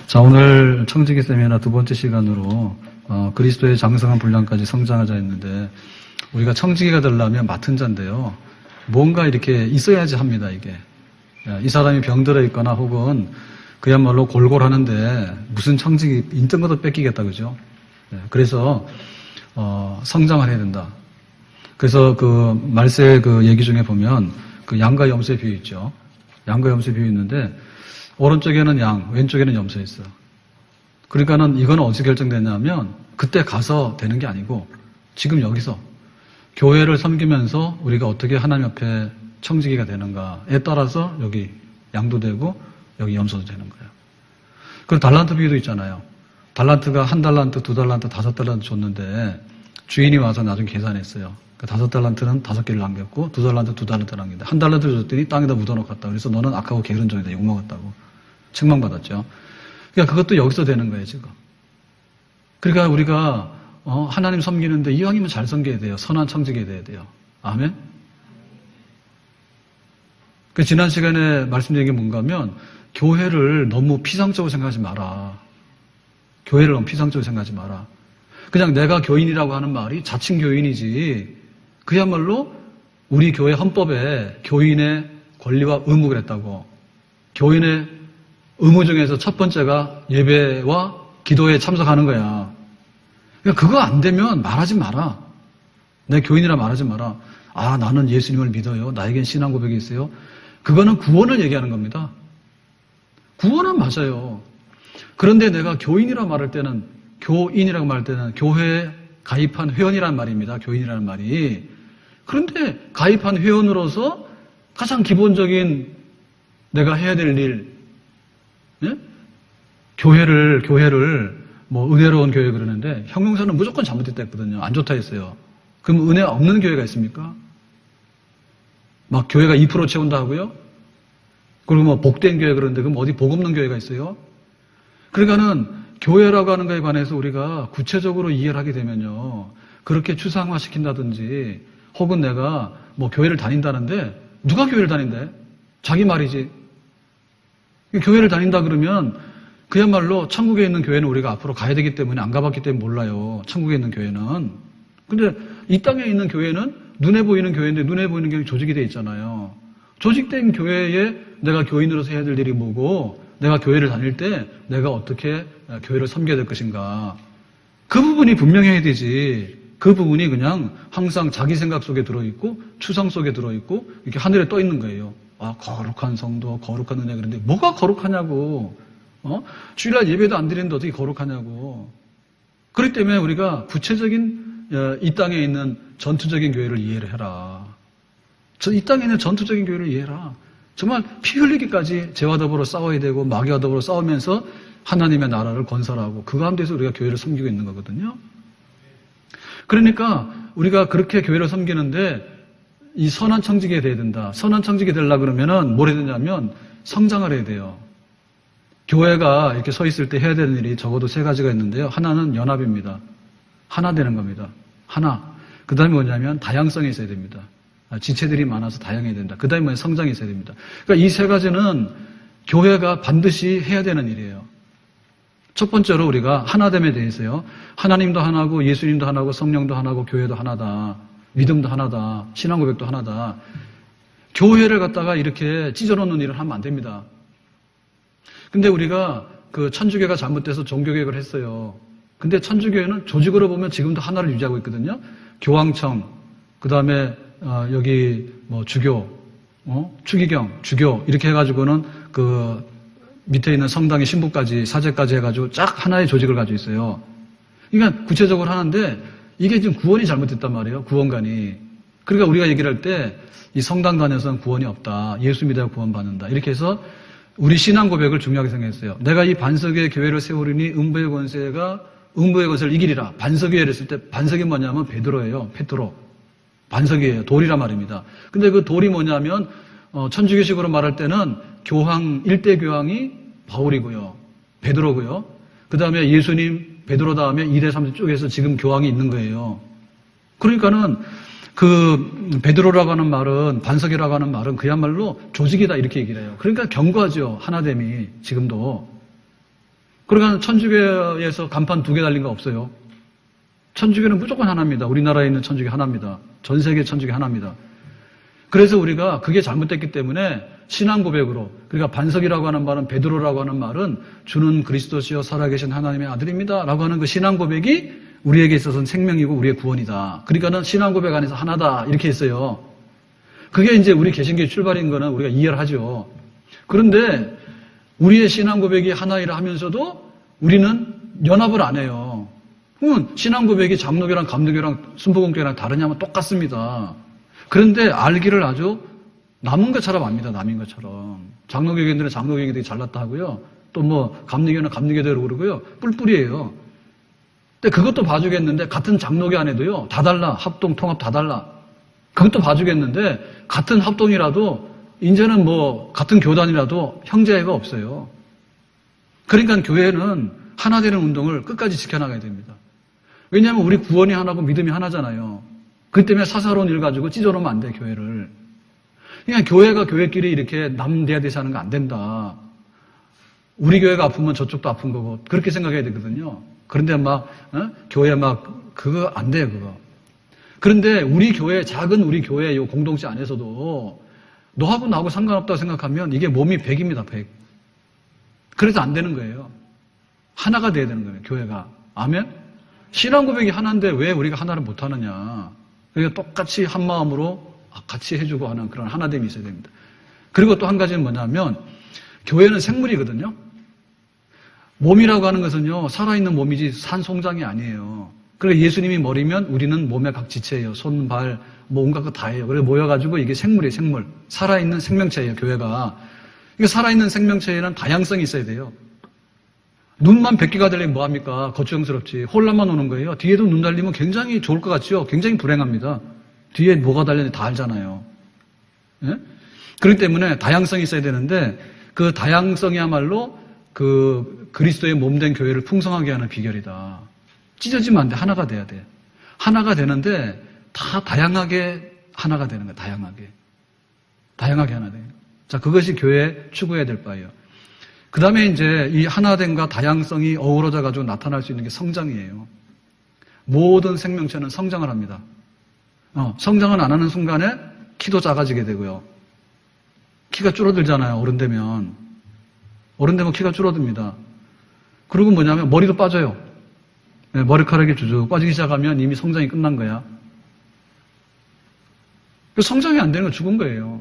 자, 오늘 청지기 세미나 두 번째 시간으로 그리스도의 장성한 분량까지 성장하자 했는데, 우리가 청지기가 되려면 맡은 자인데요. 뭔가 이렇게 있어야지 합니다, 이게. 이 사람이 병들어 있거나 혹은 그야말로 골골하는데 무슨 청지기 있던 것도 뺏기겠다, 그죠? 그래서 성장을 해야 된다. 그래서 그 말세 그 얘기 중에 보면 그 양과 염소의 비유 있죠. 양과 염소의 비유 있는데 오른쪽에는 양, 왼쪽에는 염소 있어. 그러니까는 이건 어디서 결정되냐면 그때 가서 되는 게 아니고 지금 여기서 교회를 섬기면서 우리가 어떻게 하나님 앞에 청지기가 되는가에 따라서 여기 양도 되고 여기 염소도 되는 거예요. 그리고 달란트 비유도 있잖아요. 달란트가 1달란트, 2달란트, 5달란트 줬는데 주인이 와서 나중에 계산했어요. 5달란트는 5개를 남겼고 2달란트, 2달란트 남겼는데 1달란트 줬더니 땅에다 묻어놓고 갔다. 그래서 너는 악하고 게으른종이다. 욕먹었다고. 책망받았죠. 그러니까 그것도 여기서 되는 거예요, 지금. 그러니까 우리가 하나님 섬기는데 이왕이면 잘 섬겨야 돼요. 선한 청지기가 돼야 돼요. 아멘? 그 지난 시간에 말씀드린 게 뭔가 하면 교회를 너무 피상적으로 생각하지 마라. 교회를 너무 피상적으로 생각하지 마라. 그냥 내가 교인이라고 하는 말이 자칭 교인이지 그야말로 우리 교회 헌법에 교인의 권리와 의무가 있다고. 교인의 의무 중에서 첫 번째가 예배와 기도에 참석하는 거야. 그러니까 그거 안 되면 말하지 마라. 내 교인이라 말하지 마라. 아, 나는 예수님을 믿어요. 나에겐 신앙 고백이 있어요. 그거는 구원을 얘기하는 겁니다. 구원은 맞아요. 그런데 내가 교인이라 말할 때는, 교인이라고 말할 때는 교회에 가입한 회원이라는 말입니다. 교인이라는 말이. 그런데 가입한 회원으로서 가장 기본적인 내가 해야 될 일, 예? 교회를 뭐 은혜로운 교회 그러는데 형용사는 무조건 잘못됐다 했거든요. 안 좋다 했어요. 그럼 은혜 없는 교회가 있습니까? 막 교회가 2% 채운다 하고요. 그리고 뭐 복된 교회 그러는데 그럼 어디 복 없는 교회가 있어요? 그러니까는 교회라고 하는 것에 관해서 우리가 구체적으로 이해를 하게 되면요. 그렇게 추상화시킨다든지 혹은 내가 뭐 교회를 다닌다는데 누가 교회를 다닌대? 자기 말이지. 교회를 다닌다 그러면 그야말로 천국에 있는 교회는 우리가 앞으로 가야 되기 때문에 안 가봤기 때문에 몰라요. 천국에 있는 교회는. 근데 이 땅에 있는 교회는 눈에 보이는 교회인데 눈에 보이는 교회는 조직이 돼 있잖아요. 조직된 교회에 내가 교인으로서 해야 될 일이 뭐고 내가 교회를 다닐 때 내가 어떻게 교회를 섬겨야 될 것인가. 그 부분이 분명해야 되지. 그 부분이 그냥 항상 자기 생각 속에 들어있고 추상 속에 들어있고 이렇게 하늘에 떠 있는 거예요. 아, 거룩한 성도, 거룩한 은혜 그런데 뭐가 거룩하냐고. 주일날 예배도 안 드리는데 어떻게 거룩하냐고. 그렇기 때문에 우리가 구체적인 이 땅에 있는 전투적인 교회를 이해를 해라. 이 땅에 있는 전투적인 교회를 이해해라. 정말 피 흘리기까지 죄와 더불어 싸워야 되고 마귀와 더불어 싸우면서 하나님의 나라를 건설하고 그 가운데서 우리가 교회를 섬기고 있는 거거든요. 그러니까 우리가 그렇게 교회를 섬기는데 이 선한 청지기가 돼야 된다. 선한 청지기 되려고 그러면은 뭘 해야 되냐면 성장을 해야 돼요. 교회가 이렇게 서 있을 때 해야 되는 일이 적어도 3가지가 있는데요. 하나는 연합입니다. 하나 되는 겁니다. 하나. 그 다음에 뭐냐면 다양성이 있어야 됩니다. 지체들이 많아서 다양해야 된다. 그 다음에 뭐냐면 성장이 있어야 됩니다. 그러니까 이 3가지는 교회가 반드시 해야 되는 일이에요. 첫 번째로 우리가 하나됨에 대해서요. 하나님도 하나고 예수님도 하나고 성령도 하나고 교회도 하나다. 믿음도 하나다. 신앙 고백도 하나다. 교회를 갖다가 이렇게 찢어놓는 일을 하면 안 됩니다. 근데 우리가 그 천주교가 잘못돼서 종교개혁을 했어요. 근데 천주교회는 조직으로 보면 지금도 하나를 유지하고 있거든요. 교황청, 그 다음에 여기 뭐 주교, 추기경, 주교 이렇게 해가지고는 그 밑에 있는 성당의 신부까지 사제까지 해가지고 쫙 하나의 조직을 가지고 있어요. 그러니까 구체적으로 하는데 이게 지금 구원이 잘못됐단 말이에요. 구원관이. 그러니까 우리가 얘기를 할 때 이 성당 다녀서는 구원이 없다. 예수 믿어야 구원받는다. 이렇게 해서 우리 신앙 고백을 중요하게 생각했어요. 내가 이 반석의 교회를 세우리니 음부의 권세를 이기리라. 반석교회를 했을 때 반석이 뭐냐면 베드로예요. 페트로. 반석이에요. 돌이란 말입니다. 근데 그 돌이 뭐냐면 천주교식으로 말할 때는 교황 1대 교황이 바울이고요. 베드로고요. 그 다음에 예수님 베드로 다음에 2대 3대 쪽에서 지금 교황이 있는 거예요. 그러니까는 그 베드로라고 하는 말은 반석이라고 하는 말은 그야말로 조직이다 이렇게 얘기를 해요. 그러니까 견고하죠. 하나됨이 지금도. 그러니까 천주교에서 간판 2개 달린 거 없어요. 천주교는 무조건 하나입니다. 우리나라에 있는 천주교 하나입니다. 전 세계 천주교 하나입니다. 그래서 우리가 그게 잘못됐기 때문에 신앙 고백으로, 그러니까 반석이라고 하는 말은, 베드로라고 하는 말은 주는 그리스도시요 살아계신 하나님의 아들입니다 라고 하는 그 신앙 고백이 우리에게 있어서는 생명이고 우리의 구원이다. 그러니까는 신앙 고백 안에서 하나다 이렇게 했어요. 그게 이제 우리 개신교의 출발인 거는 우리가 이해를 하죠. 그런데 우리의 신앙 고백이 하나이라 하면서도 우리는 연합을 안 해요. 그러면 신앙 고백이 장로교랑 감로교랑 순복음교랑 다르냐면 똑같습니다. 그런데 알기를 아주 남은 것처럼 압니다. 남인 것처럼. 장로교인들은 장로교인들이 잘났다 하고요. 또 뭐 감리교는 감리교대로 그러고요. 뿔뿔이에요. 근데 그것도 봐주겠는데 같은 장로교 안에도요. 다 달라. 합동, 통합 다 달라. 그것도 봐주겠는데 같은 합동이라도 이제는 뭐 같은 교단이라도 형제가 없어요. 그러니까 교회는 하나 되는 운동을 끝까지 지켜나가야 됩니다. 왜냐하면 우리 구원이 하나고 믿음이 하나잖아요. 그 때문에 사사로운 일 가지고 찢어놓으면 안 돼, 교회를. 그러니까 교회가 교회끼리 이렇게 남대하듯이 하는 거 안 된다. 우리 교회가 아프면 저쪽도 아픈 거고 그렇게 생각해야 되거든요. 그런데 교회 그거 안 돼요, 그거. 그런데 우리 교회, 작은 우리 교회 요 공동체 안에서도 너하고 나하고 상관없다고 생각하면 이게 몸이 100입니다, 100. 그래서 안 되는 거예요. 하나가 돼야 되는 거예요, 교회가. 아멘? 신앙 고백이 하나인데 왜 우리가 하나를 못 하느냐. 그러니까 똑같이 한 마음으로 같이 해주고 하는 그런 하나됨이 있어야 됩니다. 그리고 또 한 가지는 뭐냐면 교회는 생물이거든요. 몸이라고 하는 것은요, 살아있는 몸이지 산 송장이 아니에요. 그러니까 예수님이 머리면 우리는 몸의 각 지체예요. 손, 발, 뭐 온갖 거 다 해요. 그래서 모여가지고 이게 생물이에요, 생물. 살아있는 생명체예요, 교회가. 그러니까 살아있는 생명체에는 다양성이 있어야 돼요. 눈만 100개가 달리면 뭐합니까? 거추장스럽지. 혼란만 오는 거예요. 뒤에도 눈 달리면 굉장히 좋을 것 같죠? 굉장히 불행합니다. 뒤에 뭐가 달렸는지 다 알잖아요. 예? 그렇기 때문에 다양성이 있어야 되는데 그 다양성이야말로 그 그리스도의 몸된 교회를 풍성하게 하는 비결이다. 찢어지면 안 돼. 하나가 돼야 돼. 하나가 되는데 다 다양하게 하나가 되는 거야. 다양하게. 다양하게 하나 되는 거야. 자, 그것이 교회에 추구해야 될 바예요. 그 다음에 이제 이 하나됨과 다양성이 어우러져 가지고 나타날 수 있는 게 성장이에요. 모든 생명체는 성장을 합니다. 성장을 안 하는 순간에 키도 작아지게 되고요. 키가 줄어들잖아요. 어른 되면. 어른 되면 키가 줄어듭니다. 그리고 뭐냐면 머리도 빠져요. 네, 머리카락이 주쭉 빠지기 시작하면 이미 성장이 끝난 거야. 성장이 안 되는 건 죽은 거예요.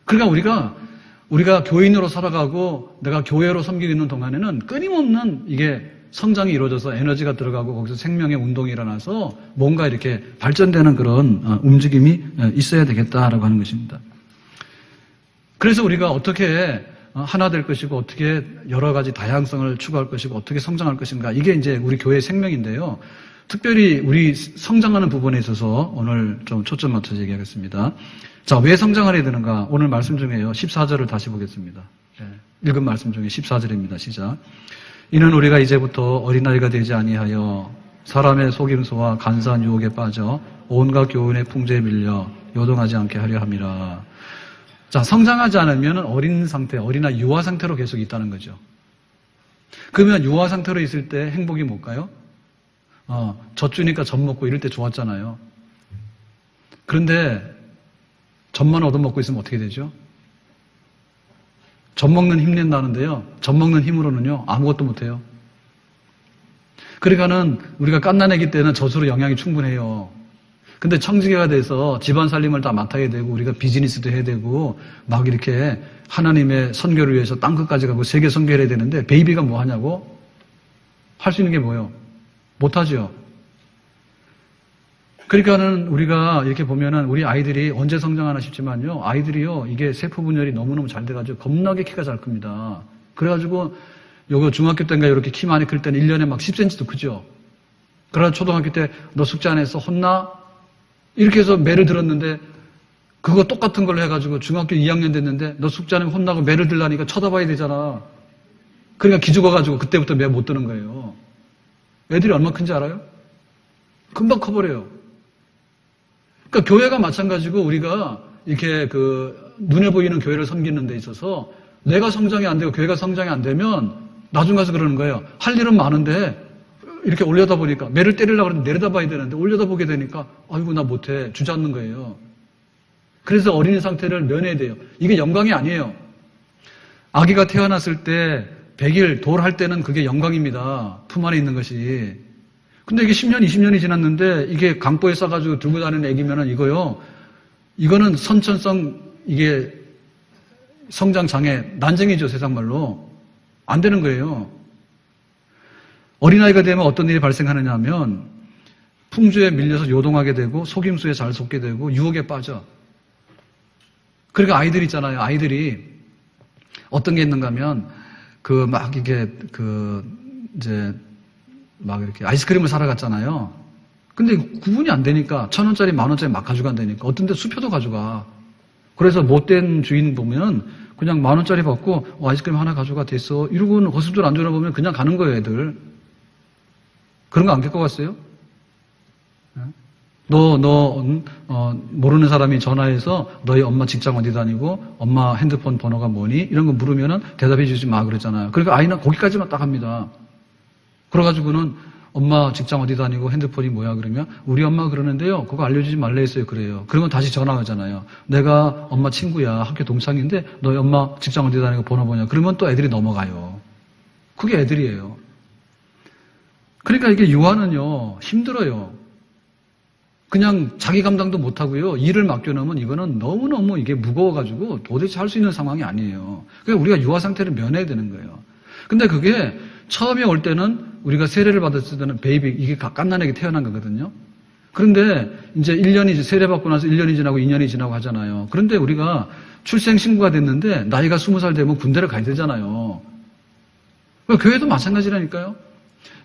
그러니까 우리가 교인으로 살아가고 내가 교회로 섬기고 있는 동안에는 끊임없는 이게 성장이 이루어져서 에너지가 들어가고 거기서 생명의 운동이 일어나서 뭔가 이렇게 발전되는 그런 움직임이 있어야 되겠다라고 하는 것입니다. 그래서 우리가 어떻게 하나 될 것이고 어떻게 여러 가지 다양성을 추구할 것이고 어떻게 성장할 것인가, 이게 이제 우리 교회의 생명인데요. 특별히 우리 성장하는 부분에 있어서 오늘 좀 초점 맞춰서 얘기하겠습니다. 자, 왜 성장을 해야 되는가? 오늘 말씀 중에요. 14절을 다시 보겠습니다. 읽은 말씀 중에 14절입니다. 시작. 이는 우리가 이제부터 어린아이가 되지 아니하여 사람의 속임수와 간사한 유혹에 빠져 온갖 교훈의 풍조에 밀려 요동하지 않게 하려 함이라. 자, 성장하지 않으면 어린 상태, 어린아이 유아 상태로 계속 있다는 거죠. 그러면 유아 상태로 있을 때 행복이 뭘까요? 젖 주니까 젖 먹고 이럴 때 좋았잖아요. 그런데 젖만 얻어먹고 있으면 어떻게 되죠? 젖 먹는 힘 낸다는데요. 젖 먹는 힘으로는요, 아무것도 못해요. 그러니까는 우리가 갓난아기 때는 젖으로 영양이 충분해요. 근데 청지기가 돼서 집안 살림을 다 맡아야 되고 우리가 비즈니스도 해야 되고 막 이렇게 하나님의 선교를 위해서 땅끝까지 가고 세계 선교를 해야 되는데 베이비가 뭐 하냐고? 할 수 있는 게 뭐예요? 못하죠. 그러니까는 우리가 이렇게 보면은 우리 아이들이 언제 성장하나 싶지만요. 아이들이요, 이게 세포 분열이 너무너무 잘 돼가지고 겁나게 키가 잘 큽니다. 그래가지고 요거 중학교 때인가 이렇게 키 많이 클 때는 1년에 막 10cm도 크죠. 그러다 초등학교 때 너 숙제 안 해서 혼나? 이렇게 해서 매를 들었는데 그거 똑같은 걸로 해가지고 중학교 2학년 됐는데 너 숙제 안 하면 혼나고 매를 들라니까 쳐다봐야 되잖아. 그러니까 기죽어가지고 그때부터 매 못 드는 거예요. 애들이 얼마나 큰지 알아요? 금방 커버려요. 그러니까 교회가 마찬가지고 우리가 이렇게 눈에 보이는 교회를 섬기는 데 있어서 내가 성장이 안 되고 교회가 성장이 안 되면 나중 가서 그러는 거예요. 할 일은 많은데 이렇게 올려다 보니까 매를 때리려고 하는데 내려다 봐야 되는데 올려다 보게 되니까 아이고 나 못해 주저앉는 거예요. 그래서 어린이 상태를 면해야 돼요. 이게 영광이 아니에요. 아기가 태어났을 때 100일 돌할 때는 그게 영광입니다. 품 안에 있는 것이. 근데 이게 10년, 20년이 지났는데 이게 강보에 싸가지고 들고 다니는 애기면은 이거는 선천성 이게 성장장애, 난쟁이죠, 세상말로. 안 되는 거예요. 어린아이가 되면 어떤 일이 발생하느냐 하면 풍주에 밀려서 요동하게 되고 속임수에 잘 속게 되고 유혹에 빠져. 그러니까 아이들 있잖아요. 아이들이 어떤 게 있는가 하면 이렇게 아이스크림을 사러 갔잖아요. 근데 구분이 안 되니까 1,000원짜리 10,000원짜리 막 가져간다니까. 어떤 데 수표도 가져가. 그래서 못된 주인 보면 그냥 10,000원짜리 받고 아이스크림 하나 가져가 됐어. 이러고는 거슴들 안 줘보면 그냥 가는 거예요, 애들. 그런 거 안 겪어봤어요? 모르는 사람이 전화해서 너희 엄마 직장 어디 다니고 엄마 핸드폰 번호가 뭐니? 이런 거 물으면은 대답해 주지 마 그랬잖아요. 그러니까 아이는 거기까지만 딱 합니다. 그래가지고는 엄마 직장 어디 다니고 핸드폰이 뭐야 그러면 우리 엄마 그러는데요. 그거 알려주지 말라 했어요. 그래요. 그러면 다시 전화하잖아요. 내가 엄마 친구야. 학교 동창인데 너희 엄마 직장 어디 다니고 번호 뭐냐. 그러면 또 애들이 넘어가요. 그게 애들이에요. 그러니까 이게 유아는요. 힘들어요. 그냥 자기 감당도 못하고요. 일을 맡겨놓으면 이거는 너무너무 이게 무거워가지고 도대체 할 수 있는 상황이 아니에요. 그러니까 우리가 유아 상태를 면해야 되는 거예요. 근데 그게 처음에 올 때는 우리가 세례를 받았을 때는 베이비, 이게 갓난에게 태어난 거거든요. 그런데 이제 1년이, 세례받고 나서 1년이 지나고 2년이 지나고 하잖아요. 그런데 우리가 출생신고가 됐는데 나이가 20살 되면 군대를 가야 되잖아요. 교회도 마찬가지라니까요.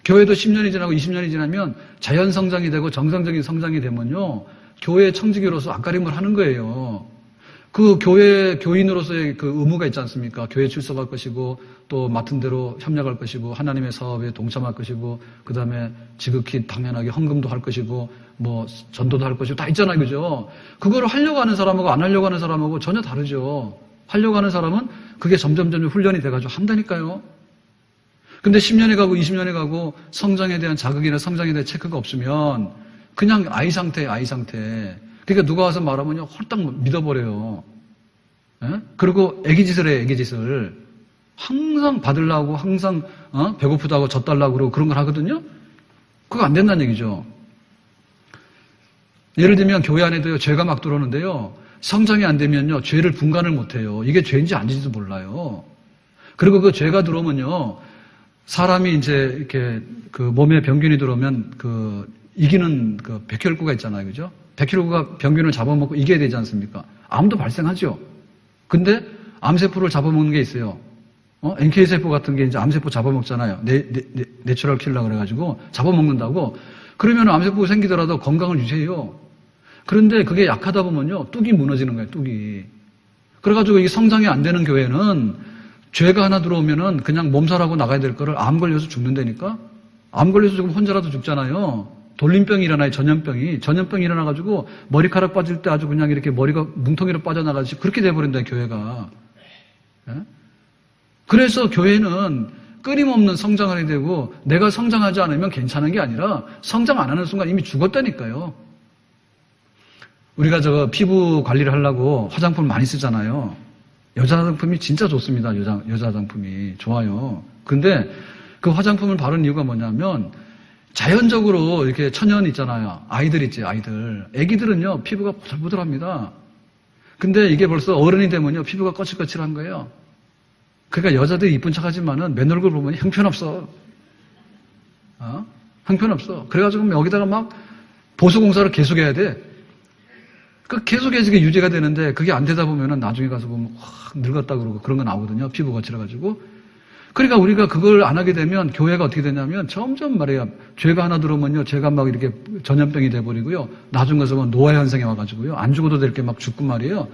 교회도 10년이 지나고 20년이 지나면 자연 성장이 되고 정상적인 성장이 되면요. 교회 청지기로서 앞가림을 하는 거예요. 그 교회 교인으로서의 그 의무가 있지 않습니까? 교회 출석할 것이고 또 맡은 대로 협력할 것이고 하나님의 사업에 동참할 것이고 그다음에 지극히 당연하게 헌금도 할 것이고 뭐 전도도 할 것이고 다 있잖아요. 그죠? 그거를 하려고 하는 사람하고 안 하려고 하는 사람하고 전혀 다르죠. 하려고 하는 사람은 그게 점점 훈련이 돼가지고 한다니까요. 근데 10년이 가고 20년이 가고 성장에 대한 자극이나 성장에 대한 체크가 없으면 그냥 아이 상태예요. 아이 상태. 그러니까 누가 와서 말하면 홀딱 믿어버려요. 예? 그리고 애기짓을 해요. 애기짓을. 항상 받으려고 항상 배고프다고 젖달라고 그러고 그런 걸 하거든요. 그거 안 된다는 얘기죠. 예를 들면 교회 안에도요. 죄가 막 들어오는데요. 성장이 안 되면요. 죄를 분간을 못해요. 이게 죄인지 아닌지도 몰라요. 그리고 그 죄가 들어오면요. 사람이 이제 이렇게 그 몸에 병균이 들어오면 그 이기는 그 백혈구가 있잖아요. 그죠? 백혈구가 병균을 잡아먹고 이겨야 되지 않습니까? 암도 발생하죠. 근데 암세포를 잡아먹는 게 있어요. NK세포 같은 게 이제 암세포 잡아먹잖아요. 내추럴 킬러 그래가지고 잡아먹는다고. 그러면 암세포가 생기더라도 건강을 유지해요. 그런데 그게 약하다 보면요. 뚝이 무너지는 거예요. 뚝이. 그래가지고 이게 성장이 안 되는 교회는 죄가 하나 들어오면은 그냥 몸살하고 나가야 될 거를 암 걸려서 죽는다니까? 암 걸려서 지금 혼자라도 죽잖아요. 돌림병이 일어나요. 전염병이 일어나가지고 머리카락 빠질 때 아주 그냥 이렇게 머리가 뭉텅이로 빠져나가듯이 그렇게 돼버린다, 교회가. 예? 그래서 교회는 끊임없는 성장을 해야 되고 내가 성장하지 않으면 괜찮은 게 아니라 성장 안 하는 순간 이미 죽었다니까요. 우리가 피부 관리를 하려고 화장품을 많이 쓰잖아요. 여자 화장품이 진짜 좋습니다. 여자 화장품이 좋아요. 근데 그 화장품을 바른 이유가 뭐냐면 자연적으로 이렇게 천연 있잖아요. 아이들 있지, 아이들. 애기들은요, 피부가 부들부들합니다. 근데 이게 벌써 어른이 되면요, 피부가 거칠거칠한 거예요. 그러니까 여자들이 이쁜 척 하지만은 맨 얼굴 보면 형편없어. 형편없어. 그래가지고 여기다가 막 보수공사를 계속해야 돼. 그 계속해서 유지가 되는데 그게 안 되다 보면은 나중에 가서 보면 확 늙었다 그러고 그런 거 나오거든요. 피부 거칠어가지고. 그러니까 우리가 그걸 안 하게 되면 교회가 어떻게 되냐면 점점 말이야. 죄가 하나 들어오면요. 죄가 막 이렇게 전염병이 돼버리고요. 나중 가서 노화 현상이 와가지고요. 안 죽어도 될 게 막 죽고 말이에요.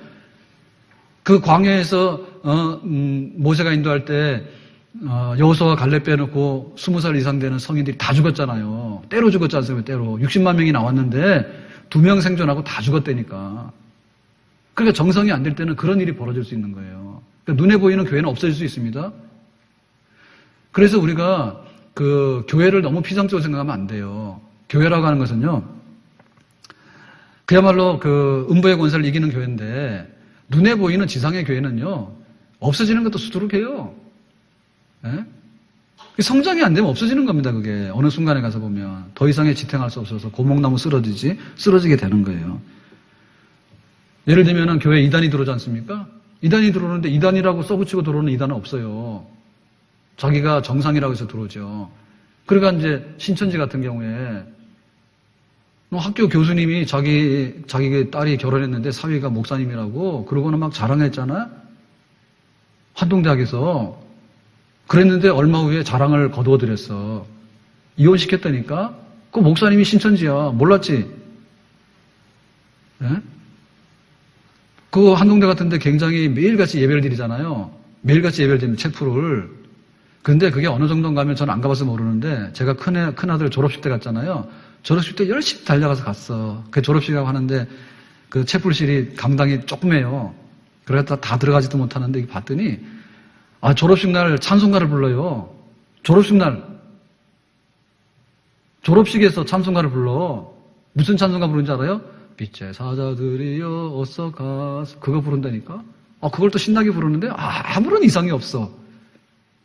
그 광야에서 모세가 인도할 때 여호수아가 갈렙 빼놓고 20살 이상 되는 성인들이 다 죽었잖아요. 때로 죽었지 않습니까? 때로. 60만 명이 나왔는데 2명 생존하고 다 죽었다니까. 그러니까 정성이 안 될 때는 그런 일이 벌어질 수 있는 거예요. 그러니까 눈에 보이는 교회는 없어질 수 있습니다. 그래서 우리가 그 교회를 너무 피상적으로 생각하면 안 돼요. 교회라고 하는 것은요, 그야말로 그 음부의 권세를 이기는 교회인데, 눈에 보이는 지상의 교회는요, 없어지는 것도 수두룩해요. 예? 성장이 안 되면 없어지는 겁니다, 그게. 어느 순간에 가서 보면. 더 이상의 지탱할 수 없어서 고목나무 쓰러지게 되는 거예요. 예를 들면은 교회 이단이 들어오지 않습니까? 이단이 들어오는데 이단이라고 써붙이고 들어오는 이단은 없어요. 자기가 정상이라고 해서 들어오죠. 그러니까 이제 신천지 같은 경우에 학교 교수님이 자기 딸이 결혼했는데 사위가 목사님이라고 그러고는 막 자랑했잖아요. 한동대학에서. 그랬는데 얼마 후에 자랑을 거두어드렸어. 이혼시켰다니까? 그 목사님이 신천지야. 몰랐지? 예? 그 한동대 같은 데 굉장히 매일같이 예배를 드리잖아요. 매일같이 예배를 드리는 체프를. 근데 그게 어느 정도 가면 저는 안 가봐서 모르는데 제가 큰아들 졸업식 때 갔잖아요. 졸업식 때 열심히 달려가서 갔어. 그 졸업식이라고 하는데 그 채플실이 강당이 조그매요. 그래서 다 들어가지도 못하는데 봤더니 졸업식 날 찬송가를 불러요. 졸업식 날. 졸업식에서 찬송가를 불러. 무슨 찬송가 부르는지 알아요? 빛의 사자들이여 어서 가서. 그거 부른다니까? 그걸 또 신나게 부르는데 아무런 이상이 없어.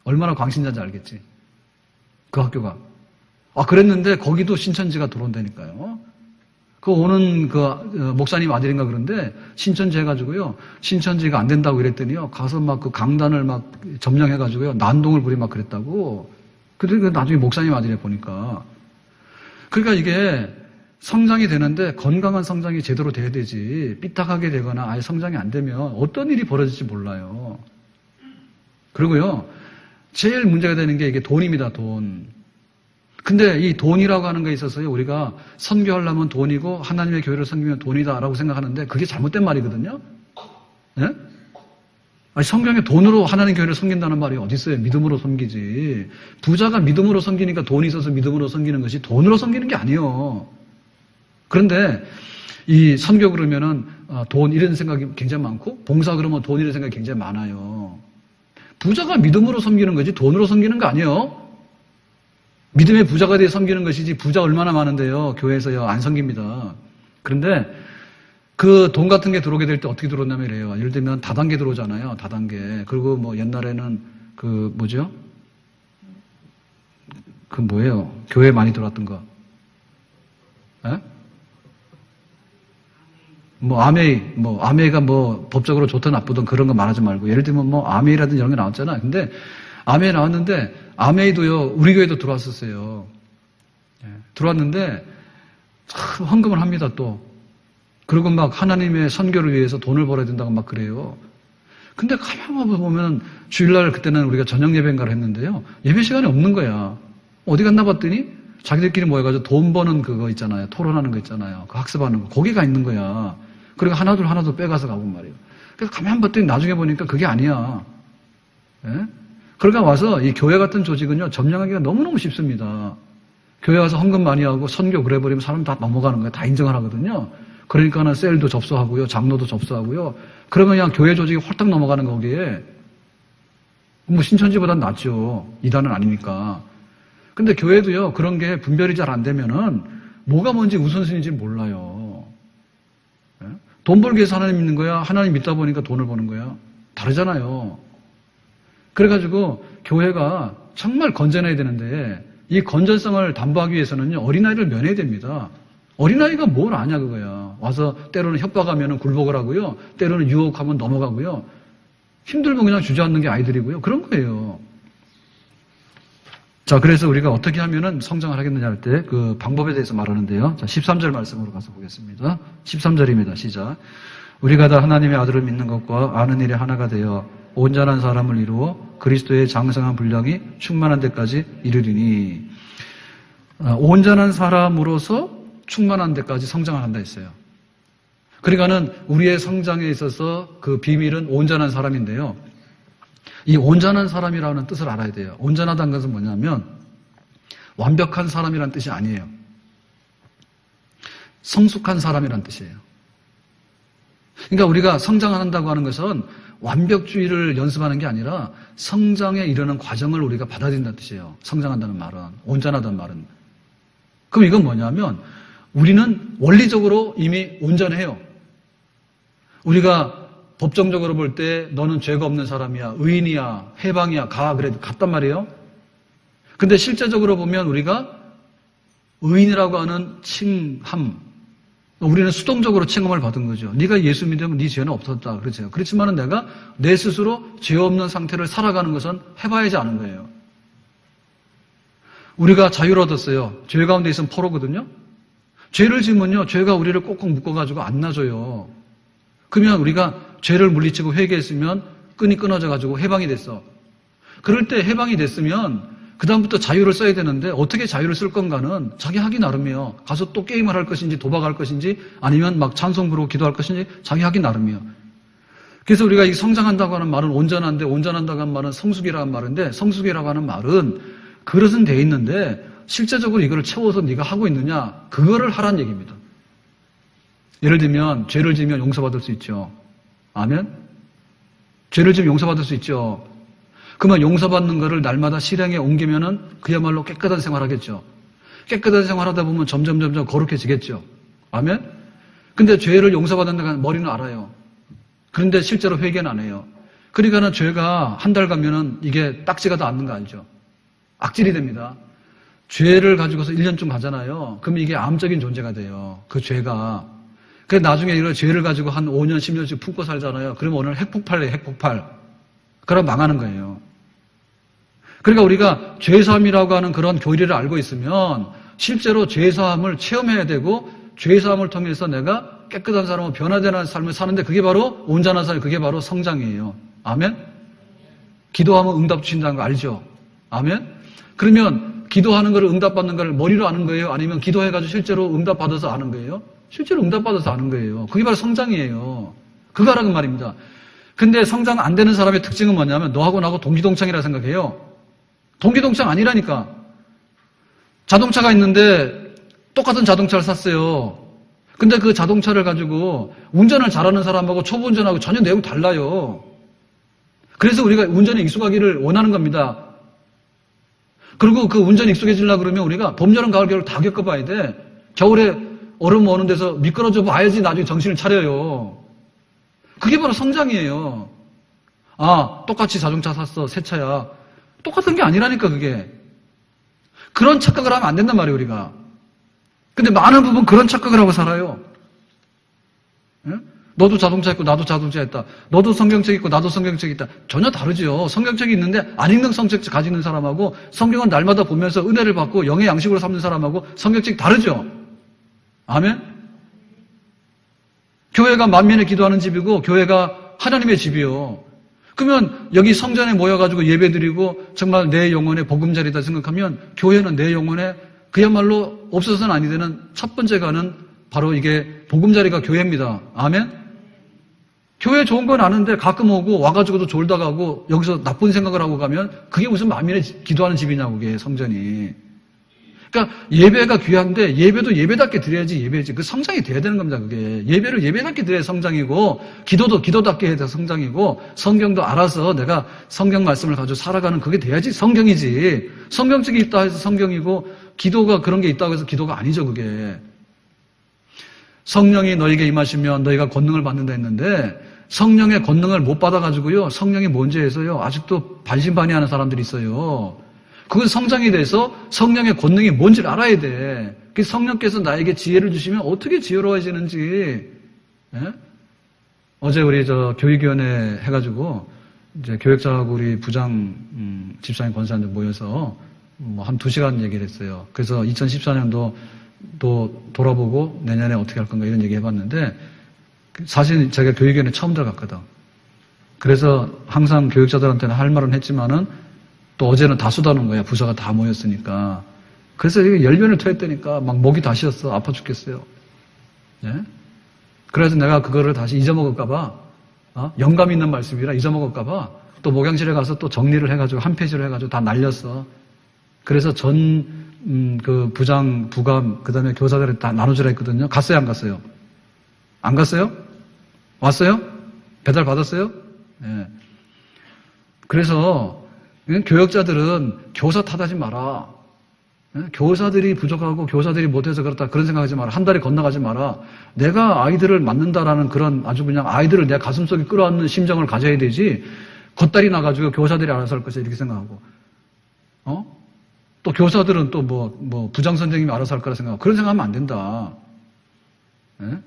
얼마나 광신자인지 알겠지. 그 학교가. 그랬는데 거기도 신천지가 들어온다니까요. 그 오는 그 목사님 아들인가 그런데 신천지 해가지고요. 신천지가 안 된다고 그랬더니요. 가서 막 그 강단을 막 점령해가지고요. 난동을 부리고 막 그랬다고. 그리고 나중에 목사님 아들이 보니까. 그러니까 이게 성장이 되는데 건강한 성장이 제대로 돼야 되지. 삐딱하게 되거나 아예 성장이 안 되면 어떤 일이 벌어질지 몰라요. 그리고요. 제일 문제가 되는 게 이게 돈입니다. 돈. 근데 이 돈이라고 하는 거에 있어서요, 우리가 선교하려면 돈이고 하나님의 교회를 섬기면 돈이다라고 생각하는데 그게 잘못된 말이거든요. 예? 성경에 돈으로 하나님 교회를 섬긴다는 말이 어디 있어요? 믿음으로 섬기지. 부자가 믿음으로 섬기니까 돈이 있어서 믿음으로 섬기는 것이 돈으로 섬기는 게 아니에요. 그런데 이 선교 그러면은 돈 이런 생각이 굉장히 많고 봉사 그러면 돈 이런 생각이 굉장히 많아요. 부자가 믿음으로 섬기는 거지 돈으로 섬기는 거 아니에요. 믿음의 부자가 되어 섬기는 것이지 부자 얼마나 많은데요. 교회에서요. 안 섬깁니다. 그런데 그 돈 같은 게 들어오게 될 때 어떻게 들어오냐면 이래요. 예를 들면 다단계 들어오잖아요. 다단계. 그리고 뭐 옛날에는 그 뭐죠? 그 뭐예요? 교회 많이 들어왔던 거. 에? 아메이가 법적으로 좋든 나쁘든 그런 거 말하지 말고. 예를 들면 아메이라든지 이런 게 나왔잖아요. 근데 아메이 나왔는데 아메이도요, 우리 교회도 들어왔었어요. 들어왔는데, 참, 헌금을 합니다, 또. 그리고 막 하나님의 선교를 위해서 돈을 벌어야 된다고 막 그래요. 근데 가만히 보면 주일날 그때는 우리가 저녁 예배인가를 했는데요. 예배 시간이 없는 거야. 어디 갔나 봤더니 자기들끼리 모여가지고 돈 버는 그거 있잖아요. 토론하는 거 있잖아요. 그 학습하는 거. 거기 가 있는 거야. 그리고 하나둘 빼가서 가본 말이에요. 그래서 가만히 봤더니 나중에 보니까 그게 아니야. 예? 그러니까 와서 이 교회 같은 조직은요, 점령하기가 너무너무 쉽습니다. 교회 와서 헌금 많이 하고 선교 그래버리면 사람 다 넘어가는 거예요. 다 인정을 하거든요. 그러니까는 셀도 접수하고요, 장로도 접수하고요. 그러면 그냥 교회 조직이 홀딱 넘어가는 거기에 신천지보단 낫죠. 이단은 아니니까. 근데 교회도요, 그런 게 분별이 잘 안 되면은 뭐가 뭔지 우선순위인지 몰라요. 예? 돈 벌기 위해서 하나님 믿는 거야? 하나님 믿다 보니까 돈을 버는 거야? 다르잖아요. 그래가지고 교회가 정말 건전해야 되는데 이 건전성을 담보하기 위해서는요, 어린아이를 면해야 됩니다. 어린아이가 뭘 아냐 그거야. 와서 때로는 협박하면 굴복을 하고요. 때로는 유혹하면 넘어가고요. 힘들면 그냥 주저앉는 게 아이들이고요. 그런 거예요. 자, 그래서 우리가 어떻게 하면은 성장을 하겠느냐 할 때 그 방법에 대해서 말하는데요. 자, 13절 말씀으로 가서 보겠습니다. 13절입니다. 시작. 우리가 다 하나님의 아들을 믿는 것과 아는 일에 하나가 되어 온전한 사람을 이루어 그리스도의 장성한 분량이 충만한 데까지 이르리니. 온전한 사람으로서 충만한 데까지 성장을 한다 했어요. 그러니까는 우리의 성장에 있어서 그 비밀은 온전한 사람인데요. 이 온전한 사람이라는 뜻을 알아야 돼요. 온전하다는 것은 뭐냐면 완벽한 사람이라는 뜻이 아니에요. 성숙한 사람이라는 뜻이에요. 그러니까 우리가 성장한다고 하는 것은 완벽주의를 연습하는 게 아니라 성장에 이르는 과정을 우리가 받아들인다는 뜻이에요. 성장한다는 말은, 온전하다는 말은. 그럼 이건 뭐냐면 우리는 원리적으로 이미 온전해요. 우리가 법정적으로 볼 때 너는 죄가 없는 사람이야, 의인이야, 해방이야, 그래도 같단 말이에요. 근데 실제적으로 보면 우리가 의인이라고 하는 칭함, 우리는 수동적으로 칭함을 받은 거죠. 네가 예수 믿으면 네 죄는 없었다. 그렇죠. 그렇지만은 내가 내 스스로 죄 없는 상태를 살아가는 것은 해봐야지 아는 거예요. 우리가 자유를 얻었어요. 죄 가운데 있으면 포로거든요. 죄를 지으면요, 죄가 우리를 꼭꼭 묶어가지고 안 놔줘요. 그러면 우리가 죄를 물리치고 회개했으면 끈이 끊어져가지고 해방이 됐어. 그럴 때 해방이 됐으면 그다음부터 자유를 써야 되는데 어떻게 자유를 쓸 건가는 자기 하기 나름이에요. 가서 또 게임을 할 것인지 도박할 것인지 아니면 막 찬송 부르고 기도할 것인지 자기 하기 나름이에요. 그래서 우리가 이 성장한다고 하는 말은 온전한데, 온전한다고 하는 말은 성숙이라고 하는 말인데, 성숙이라고 하는 말은 그릇은 돼 있는데 실제적으로 이거를 채워서 네가 하고 있느냐, 그거를 하란 얘기입니다. 예를 들면 죄를 지으면 용서받을 수 있죠. 아멘? 죄를 지으면 용서받을 수 있죠. 그러면 용서받는 것을 날마다 실행에 옮기면은 그야말로 깨끗한 생활하겠죠. 깨끗한 생활하다 보면 점점 거룩해지겠죠. 아멘? 근데 죄를 용서받는다는 머리는 알아요. 그런데 실제로 회개는 안 해요. 그러니까는 죄가 한 달 가면은 이게 딱지가 다 앉는 거 알죠? 악질이 됩니다. 죄를 가지고서 1년쯤 가잖아요. 그럼 이게 암적인 존재가 돼요. 그 죄가. 그래서 나중에 이런 죄를 가지고 한 5년, 10년씩 품고 살잖아요. 그러면 오늘 핵폭발이에요, 핵폭발. 그럼 망하는 거예요. 그러니까 우리가 죄사함이라고 하는 그런 교리를 알고 있으면 실제로 죄사함을 체험해야 되고 죄사함을 통해서 내가 깨끗한 사람으로 변화되는 삶을 사는데 그게 바로 온전한 삶, 그게 바로 성장이에요. 아멘? 기도하면 응답 주신다는 거 알죠? 아멘? 그러면 기도하는 걸 응답받는 걸 머리로 아는 거예요? 아니면 기도해가지고 실제로 응답받아서 아는 거예요? 실제로 응답받아서 아는 거예요. 그게 바로 성장이에요. 그거 하라는 말입니다. 근데 성장 안 되는 사람의 특징은 뭐냐면 너하고 나하고 동기동창이라 생각해요. 동기동창 아니라니까. 자동차가 있는데 똑같은 자동차를 샀어요. 근데 그 자동차를 가지고 운전을 잘하는 사람하고 초보 운전하고 전혀 내용 달라요. 그래서 우리가 운전에 익숙하기를 원하는 겁니다. 그리고 그 운전에 익숙해지려고 그러면 우리가 봄, 여름, 가을, 겨울 다 겪어봐야 돼. 겨울에 얼음 오는 데서 미끄러져 봐야지 나중에 정신을 차려요. 그게 바로 성장이에요. 아, 똑같이 자동차 샀어. 새 차야. 똑같은 게 아니라니까, 그게. 그런 착각을 하면 안 된단 말이에요, 우리가. 근데 많은 부분 그런 착각을 하고 살아요. 예? 너도 자동차 있고 나도 자동차 있다. 너도 성경책 있고 나도 성경책 있다. 전혀 다르죠. 성경책이 있는데 안 읽는 성책 가지는 사람하고 성경은 날마다 보면서 은혜를 받고 영의 양식으로 삼는 사람하고 성경책이 다르죠. 아멘? 교회가 만민을 기도하는 집이고 교회가 하나님의 집이요. 그러면 여기 성전에 모여가지고 예배드리고 정말 내 영혼의 보금자리다 생각하면 교회는 내 영혼의 그야말로 없어서는 아니 되는 첫 번째 가는 바로 이게 보금자리가 교회입니다. 아멘? 교회 좋은 건 아는데 가끔 오고 와가지고도 졸다 가고 여기서 나쁜 생각을 하고 가면 그게 무슨 만민의 기도하는 집이냐고 그게 성전이. 그러니까 예배가 귀한데 예배도 예배답게 드려야지 예배지. 그 성장이 돼야 되는 겁니다. 그게 예배를 예배답게 드려야 성장이고 기도도 기도답게 해야 성장이고 성경도 알아서 내가 성경 말씀을 가지고 살아가는 그게 돼야지 성경이지. 성경책이 있다 해서 성경이고 기도가 그런 게 있다고 해서 기도가 아니죠. 그게. 성령이 너에게 임하시면 너희가 권능을 받는다 했는데 성령의 권능을 못 받아가지고요. 성령이 뭔지 해서요. 아직도 반신반의하는 사람들이 있어요. 그건 성장이 돼서 성령의 권능이 뭔지를 알아야 돼. 그 성령께서 나에게 지혜를 주시면 어떻게 지혜로워지는지. 예? 어제 우리 교육위원회 해가지고 이제 교역자하고 우리 부장 집사님 권사님들 모여서 뭐 한 2시간 얘기를 했어요. 그래서 2014년도 또 돌아보고 내년에 어떻게 할 건가 이런 얘기 해봤는데 사실 제가 교육위원회 처음 들어갔거든. 그래서 항상 교육자들한테는 할 말은 했지만은 또 어제는 다 쏟아놓은 거야. 부서가 다 모였으니까. 그래서 이게 열변을 토했다니까 막 목이 다 쉬었어. 아파 죽겠어요. 예? 그래서 내가 그거를 다시 잊어먹을까봐 영감 있는 말씀이라 잊어먹을까봐 또 목양실에 가서 또 정리를 해가지고 한 페이지로 해가지고 다 날렸어. 그래서 그 부장, 부감, 그 다음에 교사들이 다 나눠주라 했거든요. 갔어요, 안 갔어요? 안 갔어요? 왔어요? 배달 받았어요? 예. 그래서 교역자들은 교사 탓하지 마라. 예? 교사들이 부족하고 교사들이 못해서 그렇다 그런 생각하지 마라. 한 달에 건너가지 마라. 내가 아이들을 맡는다라는 그런 아주 그냥 아이들을 내 가슴속에 끌어안는 심정을 가져야 되지 겉다리 나가지고 교사들이 알아서 할 것이다 이렇게 생각하고 또 교사들은 또 뭐 부장 선생님이 알아서 할 거라 생각하고 그런 생각하면 안 된다. 예?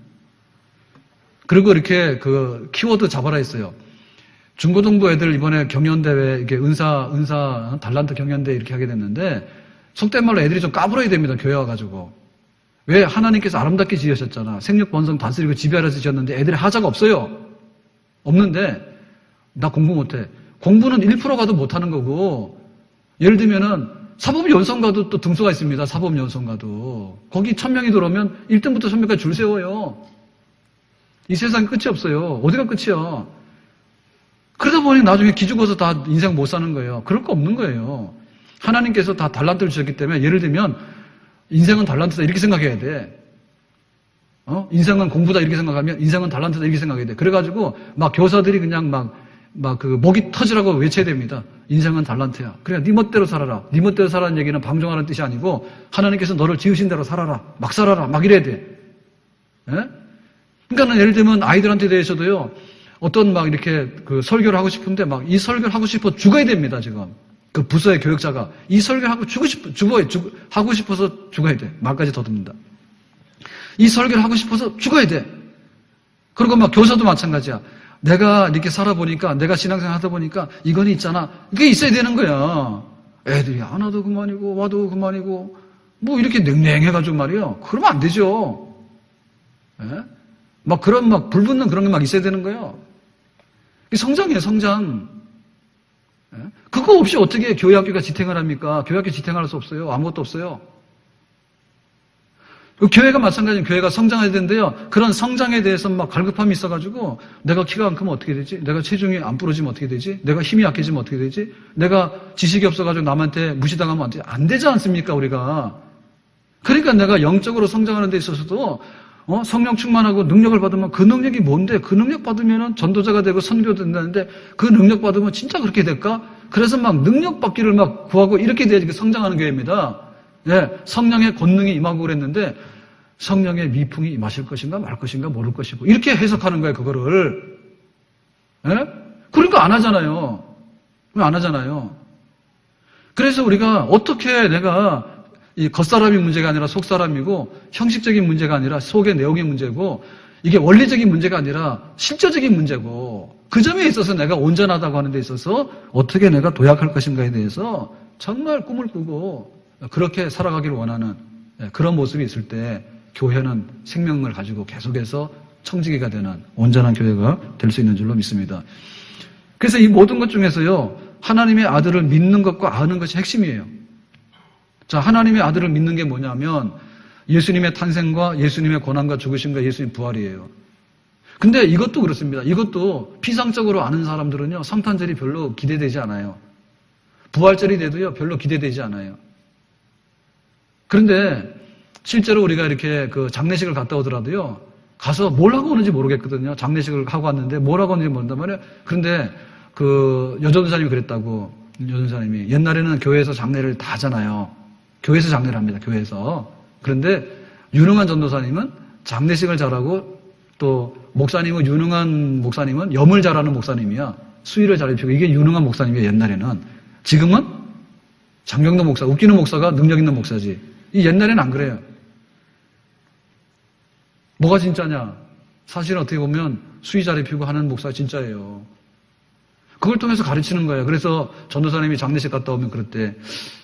그리고 이렇게 그 키워드 잡아라 했어요. 중고등부 애들 이번에 경연대회, 이렇게 은사, 달란트 경연대회 이렇게 하게 됐는데, 속된 말로 애들이 좀 까불어야 됩니다, 교회 와가지고. 왜? 하나님께서 아름답게 지으셨잖아. 생육, 번성, 다스리고 지배하라 지셨는데 애들이 하자가 없어요. 없는데, 나 공부 못해. 공부는 1% 가도 못하는 거고, 예를 들면은 사법연수원가도 또 등수가 있습니다, 사법연수원가도. 거기 1000명이 들어오면 1등부터 1000명까지 줄 세워요. 이 세상에 끝이 없어요. 어디가 끝이야? 그러다 보니 나중에 기죽어서 다 인생 못 사는 거예요. 그럴 거 없는 거예요. 하나님께서 다 달란트를 주셨기 때문에 예를 들면 인생은 달란트다 이렇게 생각해야 돼. 인생은 공부다 이렇게 생각하면 인생은 달란트다 이렇게 생각해야 돼. 그래가지고 막 교사들이 그냥 막 그 목이 터지라고 외쳐야 됩니다. 인생은 달란트야. 그래, 네 멋대로 살아라. 네 멋대로 살아라는 얘기는 방종하는 뜻이 아니고 하나님께서 너를 지으신 대로 살아라. 막 살아라. 막 이래야 돼. 예? 그러니까는 예를 들면 아이들한테 대해서도요. 어떤 막 이렇게 그 설교를 하고 싶은데 막 이 설교를 하고 싶어 죽어야 됩니다, 지금. 그 부서의 교역자가 이 설교를 하고 하고 싶어서 죽어야 돼. 말까지 더듬는다. 이 설교를 하고 싶어서 죽어야 돼. 그리고 막 교사도 마찬가지야. 내가 이렇게 살아보니까, 내가 신앙생활 하다 보니까 이건 있잖아. 이게 있어야 되는 거야. 애들이 안 와도 그만이고, 와도 그만이고, 뭐 이렇게 냉랭해가지고 말이에요. 그러면 안 되죠. 예? 막 그런 막 불붙는 그런 게 막 있어야 되는 거예요. 성장이에요, 성장. 예? 그거 없이 어떻게 교회학교가 지탱을 합니까? 교회학교 지탱할 수 없어요. 아무것도 없어요. 교회가 마찬가지로 교회가 성장해야 되는데요. 그런 성장에 대해서 막 갈급함이 있어가지고 내가 키가 안 크면 어떻게 되지? 내가 체중이 안 부러지면 어떻게 되지? 내가 힘이 약해지면 어떻게 되지? 내가 지식이 없어가지고 남한테 무시당하면 어떻게 안 되지 않습니까, 우리가? 그러니까 내가 영적으로 성장하는 데 있어서도 성령 충만하고 능력을 받으면 그 능력이 뭔데? 그 능력 받으면 전도자가 되고 선교도 된다는데 그 능력 받으면 진짜 그렇게 될까? 그래서 막 능력 받기를 막 구하고 이렇게 돼야지 성장하는 교회입니다. 예, 성령의 권능이 임하고 그랬는데 성령의 미풍이 임하실 것인가 말 것인가 모를 것이고 이렇게 해석하는 거예요, 그거를. 예? 그러니까 안 하잖아요. 왜 안 하잖아요. 그래서 우리가 어떻게 내가 이 겉사람이 문제가 아니라 속사람이고 형식적인 문제가 아니라 속의 내용의 문제고 이게 원리적인 문제가 아니라 실제적인 문제고 그 점에 있어서 내가 온전하다고 하는 데 있어서 어떻게 내가 도약할 것인가에 대해서 정말 꿈을 꾸고 그렇게 살아가기를 원하는 그런 모습이 있을 때 교회는 생명을 가지고 계속해서 청지기가 되는 온전한 교회가 될 수 있는 줄로 믿습니다. 그래서 이 모든 것 중에서요, 하나님의 아들을 믿는 것과 아는 것이 핵심이에요. 자, 하나님의 아들을 믿는 게 뭐냐면 예수님의 탄생과 예수님의 고난과 죽으심과 예수님 부활이에요. 근데 이것도 그렇습니다. 이것도 피상적으로 아는 사람들은요, 성탄절이 별로 기대되지 않아요. 부활절이 돼도요, 별로 기대되지 않아요. 그런데 실제로 우리가 이렇게 그 장례식을 갔다 오더라도요, 가서 뭘 하고 오는지 모르겠거든요. 장례식을 하고 왔는데 뭘 하고 오는지 모른단 말이에요. 그런데 그 여전사님이 그랬다고, 여전사님이. 옛날에는 교회에서 장례를 다 하잖아요. 교회에서 장례를 합니다. 교회에서. 그런데 유능한 전도사님은 장례식을 잘하고 또 목사님은 유능한 목사님은 염을 잘하는 목사님이야. 수의를 잘 입히고 이게 유능한 목사님이에요. 옛날에는. 지금은 장경도 목사, 웃기는 목사가 능력 있는 목사지. 이 옛날에는 안 그래요. 뭐가 진짜냐? 사실은 어떻게 보면 수의 잘 입히고 하는 목사가 진짜예요. 그걸 통해서 가르치는 거예요. 그래서 전도사님이 장례식 갔다 오면 그럴 때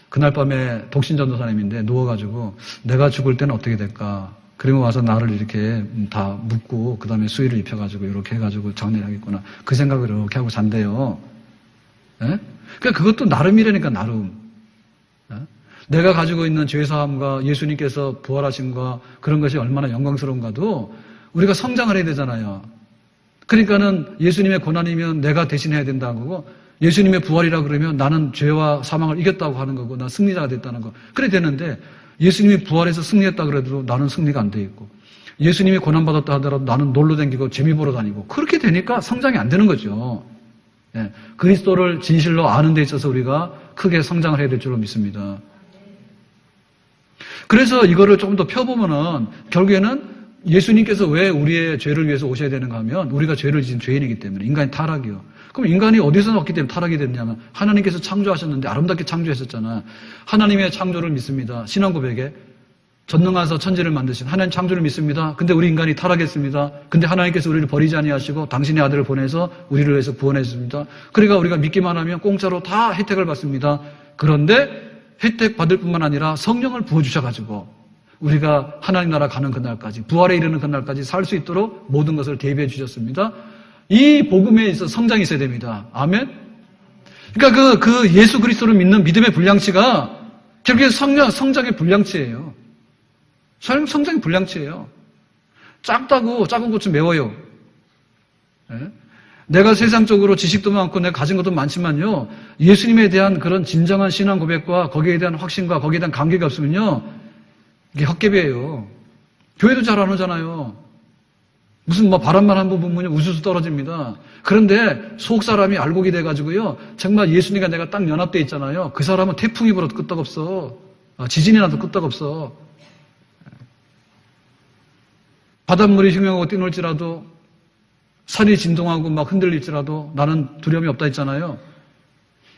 그날 밤에 독신 전도사님인데 누워가지고 내가 죽을 때는 어떻게 될까? 그리고 와서 나를 이렇게 다 묻고 그 다음에 수의를 입혀가지고 이렇게 해가지고 장례를 하겠구나. 그 생각을 이렇게 하고 잔대요. 예? 그러니까 그것도 나름이라니까 나름. 예? 내가 가지고 있는 죄사함과 예수님께서 부활하심과 그런 것이 얼마나 영광스러운가도 우리가 성장을 해야 되잖아요. 그러니까는 예수님의 고난이면 내가 대신해야 된다는 거고 예수님의 부활이라 그러면 나는 죄와 사망을 이겼다고 하는 거고 난 승리자가 됐다는 거. 그래 되는데 예수님이 부활해서 승리했다 그래도 나는 승리가 안 돼 있고 예수님이 고난받았다 하더라도 나는 놀러 다니고 재미 보러 다니고 그렇게 되니까 성장이 안 되는 거죠. 예, 그리스도를 진실로 아는 데 있어서 우리가 크게 성장을 해야 될 줄로 믿습니다. 그래서 이거를 조금 더 펴보면은 결국에는 예수님께서 왜 우리의 죄를 위해서 오셔야 되는가 하면 우리가 죄를 지은 죄인이기 때문에 인간이 타락이요. 그럼 인간이 어디서 났기 때문에 타락이 됐냐면 하나님께서 창조하셨는데 아름답게 창조했었잖아. 하나님의 창조를 믿습니다. 신앙 고백에 전능하사 천지를 만드신 하나님 창조를 믿습니다. 근데 우리 인간이 타락했습니다. 근데 하나님께서 우리를 버리지 아니하시고 당신의 아들을 보내서 우리를 위해서 구원했습니다. 그러니까 우리가 믿기만 하면 공짜로 다 혜택을 받습니다. 그런데 혜택 받을 뿐만 아니라 성령을 부어주셔가지고 우리가 하나님 나라 가는 그날까지 부활에 이르는 그날까지 살 수 있도록 모든 것을 대비해 주셨습니다. 이 복음에 있어서 성장이 있어야 됩니다. 아멘? 그러니까 그 예수 그리스도를 믿는 믿음의 분량치가 결국에 성장의 분량치예요. 성장의 분량치예요. 작다고 작은 것 좀 매워요. 네? 내가 세상적으로 지식도 많고 내가 가진 것도 많지만요. 예수님에 대한 그런 진정한 신앙 고백과 거기에 대한 확신과 거기에 대한 관계가 없으면요. 이게 헛개비예요. 교회도 잘 안 오잖아요. 무슨 바람만 한 번 불면 우수수 떨어집니다. 그런데 속 사람이 알곡이 돼가지고요. 정말 예수님과 내가 딱 연합돼 있잖아요. 그 사람은 태풍이 불어도 끄떡없어. 지진이 나도 끄떡없어. 바닷물이 흉흉하고 뛰놀지라도 산이 진동하고 막 흔들릴지라도 나는 두려움이 없다 했잖아요.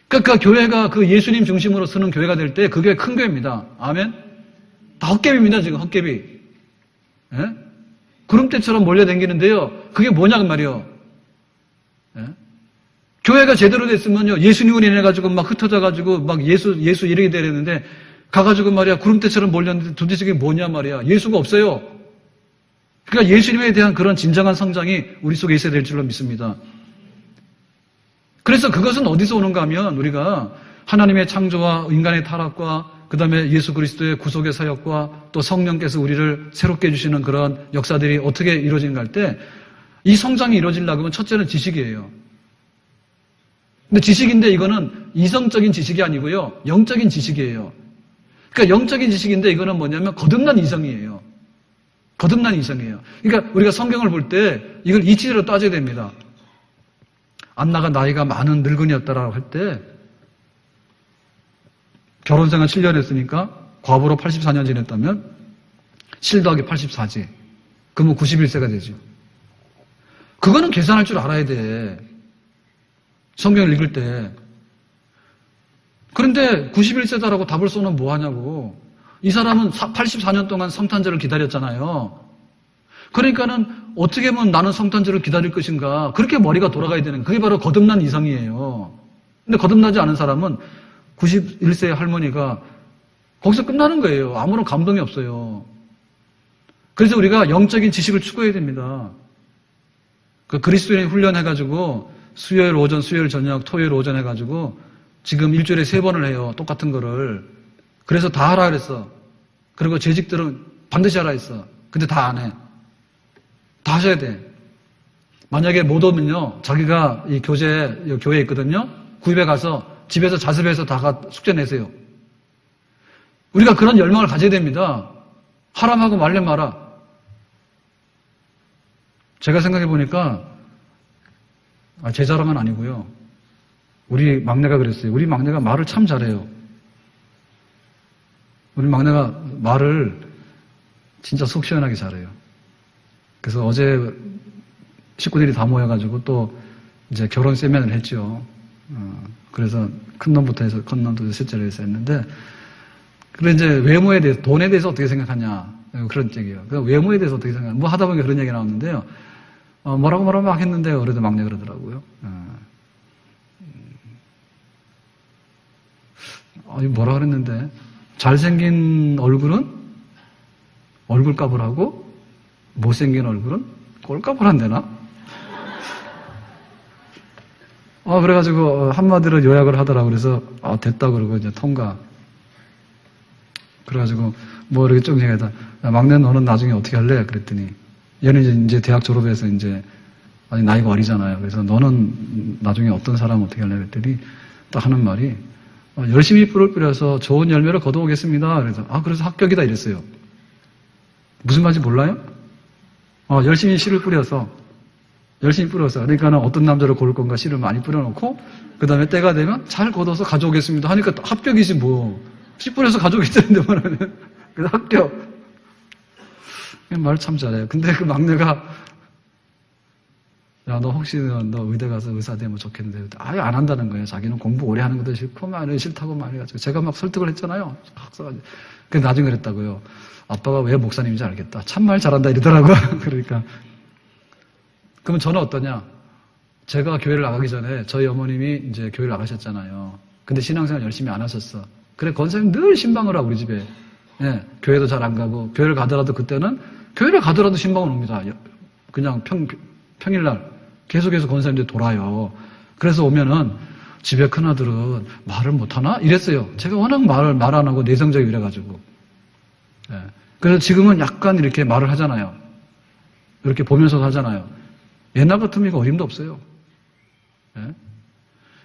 그러니까 교회가 그 예수님 중심으로 서는 교회가 될 때 그게 큰 교회입니다. 아멘? 다 헛개비입니다, 지금 헛개비. 예? 구름대처럼 몰려다니는데요. 그게 뭐냐 그 말이요. 예? 교회가 제대로 됐으면요. 예수님을 인해가지고 막 흩어져가지고 막 예수 이르게 되려는데 가가지고 말이야 구름대처럼 몰렸는데 도대체 그게 뭐냐 말이야. 예수가 없어요. 그러니까 예수님에 대한 그런 진정한 성장이 우리 속에 있어야 될 줄로 믿습니다. 그래서 그것은 어디서 오는가 하면 우리가 하나님의 창조와 인간의 타락과 그 다음에 예수 그리스도의 구속의 사역과 또 성령께서 우리를 새롭게 해주시는 그런 역사들이 어떻게 이루어지는가 할 때 이 성장이 이루어지려고 하면 첫째는 지식이에요. 근데 지식인데 이거는 이성적인 지식이 아니고요. 영적인 지식이에요. 그러니까 영적인 지식인데 이거는 뭐냐면 거듭난 이성이에요. 거듭난 이성이에요. 그러니까 우리가 성경을 볼 때 이걸 이치대로 따져야 됩니다. 안나가 나이가 많은 늙은이였다라고 할 때 결혼생활 7년 했으니까 과부로 84년 지냈다면 7 더하기 84지. 그러면 91세가 되죠. 그거는 계산할 줄 알아야 돼. 성경을 읽을 때. 그런데 91세다라고 답을 쏘면 뭐 하냐고. 이 사람은 84년 동안 성탄절을 기다렸잖아요. 그러니까는 어떻게 하면 나는 성탄절을 기다릴 것인가. 그렇게 머리가 돌아가야 되는 그게 바로 거듭난 이성이에요. 근데 거듭나지 않은 사람은 91세의 할머니가 거기서 끝나는 거예요. 아무런 감동이 없어요. 그래서 우리가 영적인 지식을 추구해야 됩니다. 그 그리스도인이 훈련해가지고 수요일 오전, 수요일 저녁, 토요일 오전 해가지고 지금 일주일에 3번을 해요. 똑같은 거를. 그래서 다 하라 그랬어. 그리고 재직들은 반드시 하라 했어. 근데 다 안 해. 다 하셔야 돼. 만약에 못 오면요. 자기가 이 교회에 있거든요. 구입에 가서 집에서 자습해서 다 숙제 내세요. 우리가 그런 열망을 가져야 됩니다. 하라하고 말래 마라. 제가 생각해 보니까 제 자랑은 아니고요. 우리 막내가 그랬어요. 우리 막내가 말을 참 잘해요. 우리 막내가 말을 진짜 속 시원하게 잘해요. 그래서 어제 식구들이 다 모여가지고 또 이제 결혼 세미나를 했죠. 그래서 큰 놈부터 해서 큰 놈부터 셋째로 해서 했는데, 그래 이제 외모에 대해서, 돈에 대해서 어떻게 생각하냐 그런 얘기예요. 그 외모에 대해서 어떻게 생각하냐. 뭐 하다 보니까 그런 얘기 나왔는데요. 뭐라고 막 했는데요. 그래도 막내 그러더라고요. 뭐라 그랬는데 잘생긴 얼굴은 얼굴값을 하고 못생긴 얼굴은 꼴값을 한대나? 그래가지고 한마디로 요약을 하더라고. 그래서 됐다 그러고 이제 통과. 그래가지고 뭐 이렇게 좀 얘기하다. 막내 너는 나중에 어떻게 할래? 그랬더니 얘는 이제 대학 졸업해서 이제 아직 나이가 어리잖아요. 그래서 너는 나중에 어떤 사람 어떻게 할래? 그랬더니 딱 하는 말이 열심히 뿔을 뿌려서 좋은 열매를 거둬오겠습니다. 그래서 그래서 합격이다 이랬어요. 무슨 말인지 몰라요? 열심히 씨를 뿌려서 열심히 뿌려서. 그러니까 어떤 남자를 고를 건가 씨를 많이 뿌려놓고, 그 다음에 때가 되면 잘 걷어서 가져오겠습니다 하니까 합격이지 뭐. 씨 뿌려서 가져오겠다는데 뭐라면. 그래서 합격. 말 참 잘해요. 근데 그 막내가, 야, 너 혹시 너 의대 가서 의사 되면 좋겠는데. 아예 안 한다는 거예요. 자기는 공부 오래 하는 것도 싫고, 말이 싫다고 말해가지고. 제가 막 설득을 했잖아요. 그래서 나중에 그랬다고요. 아빠가 왜 목사님인지 알겠다. 참말 잘한다 이러더라고요. 그러니까. 그러면 저는 어떠냐? 제가 교회를 나가기 전에 저희 어머님이 이제 교회를 나가셨잖아요. 근데 신앙생활 열심히 안 하셨어. 그래, 권사님 늘 신방을 하고 우리 집에. 예, 교회도 잘 안 가고, 교회를 가더라도 그때는, 교회를 가더라도 신방은 옵니다. 그냥 평일날 계속해서 권사님들이 돌아요. 그래서 오면은 집에 큰아들은 말을 못하나? 이랬어요. 제가 워낙 말 안 하고 내성적이 이래가지고. 예. 그래서 지금은 약간 이렇게 말을 하잖아요. 이렇게 보면서도 하잖아요. 옛날 같으면 이거 어림도 없어요. 예?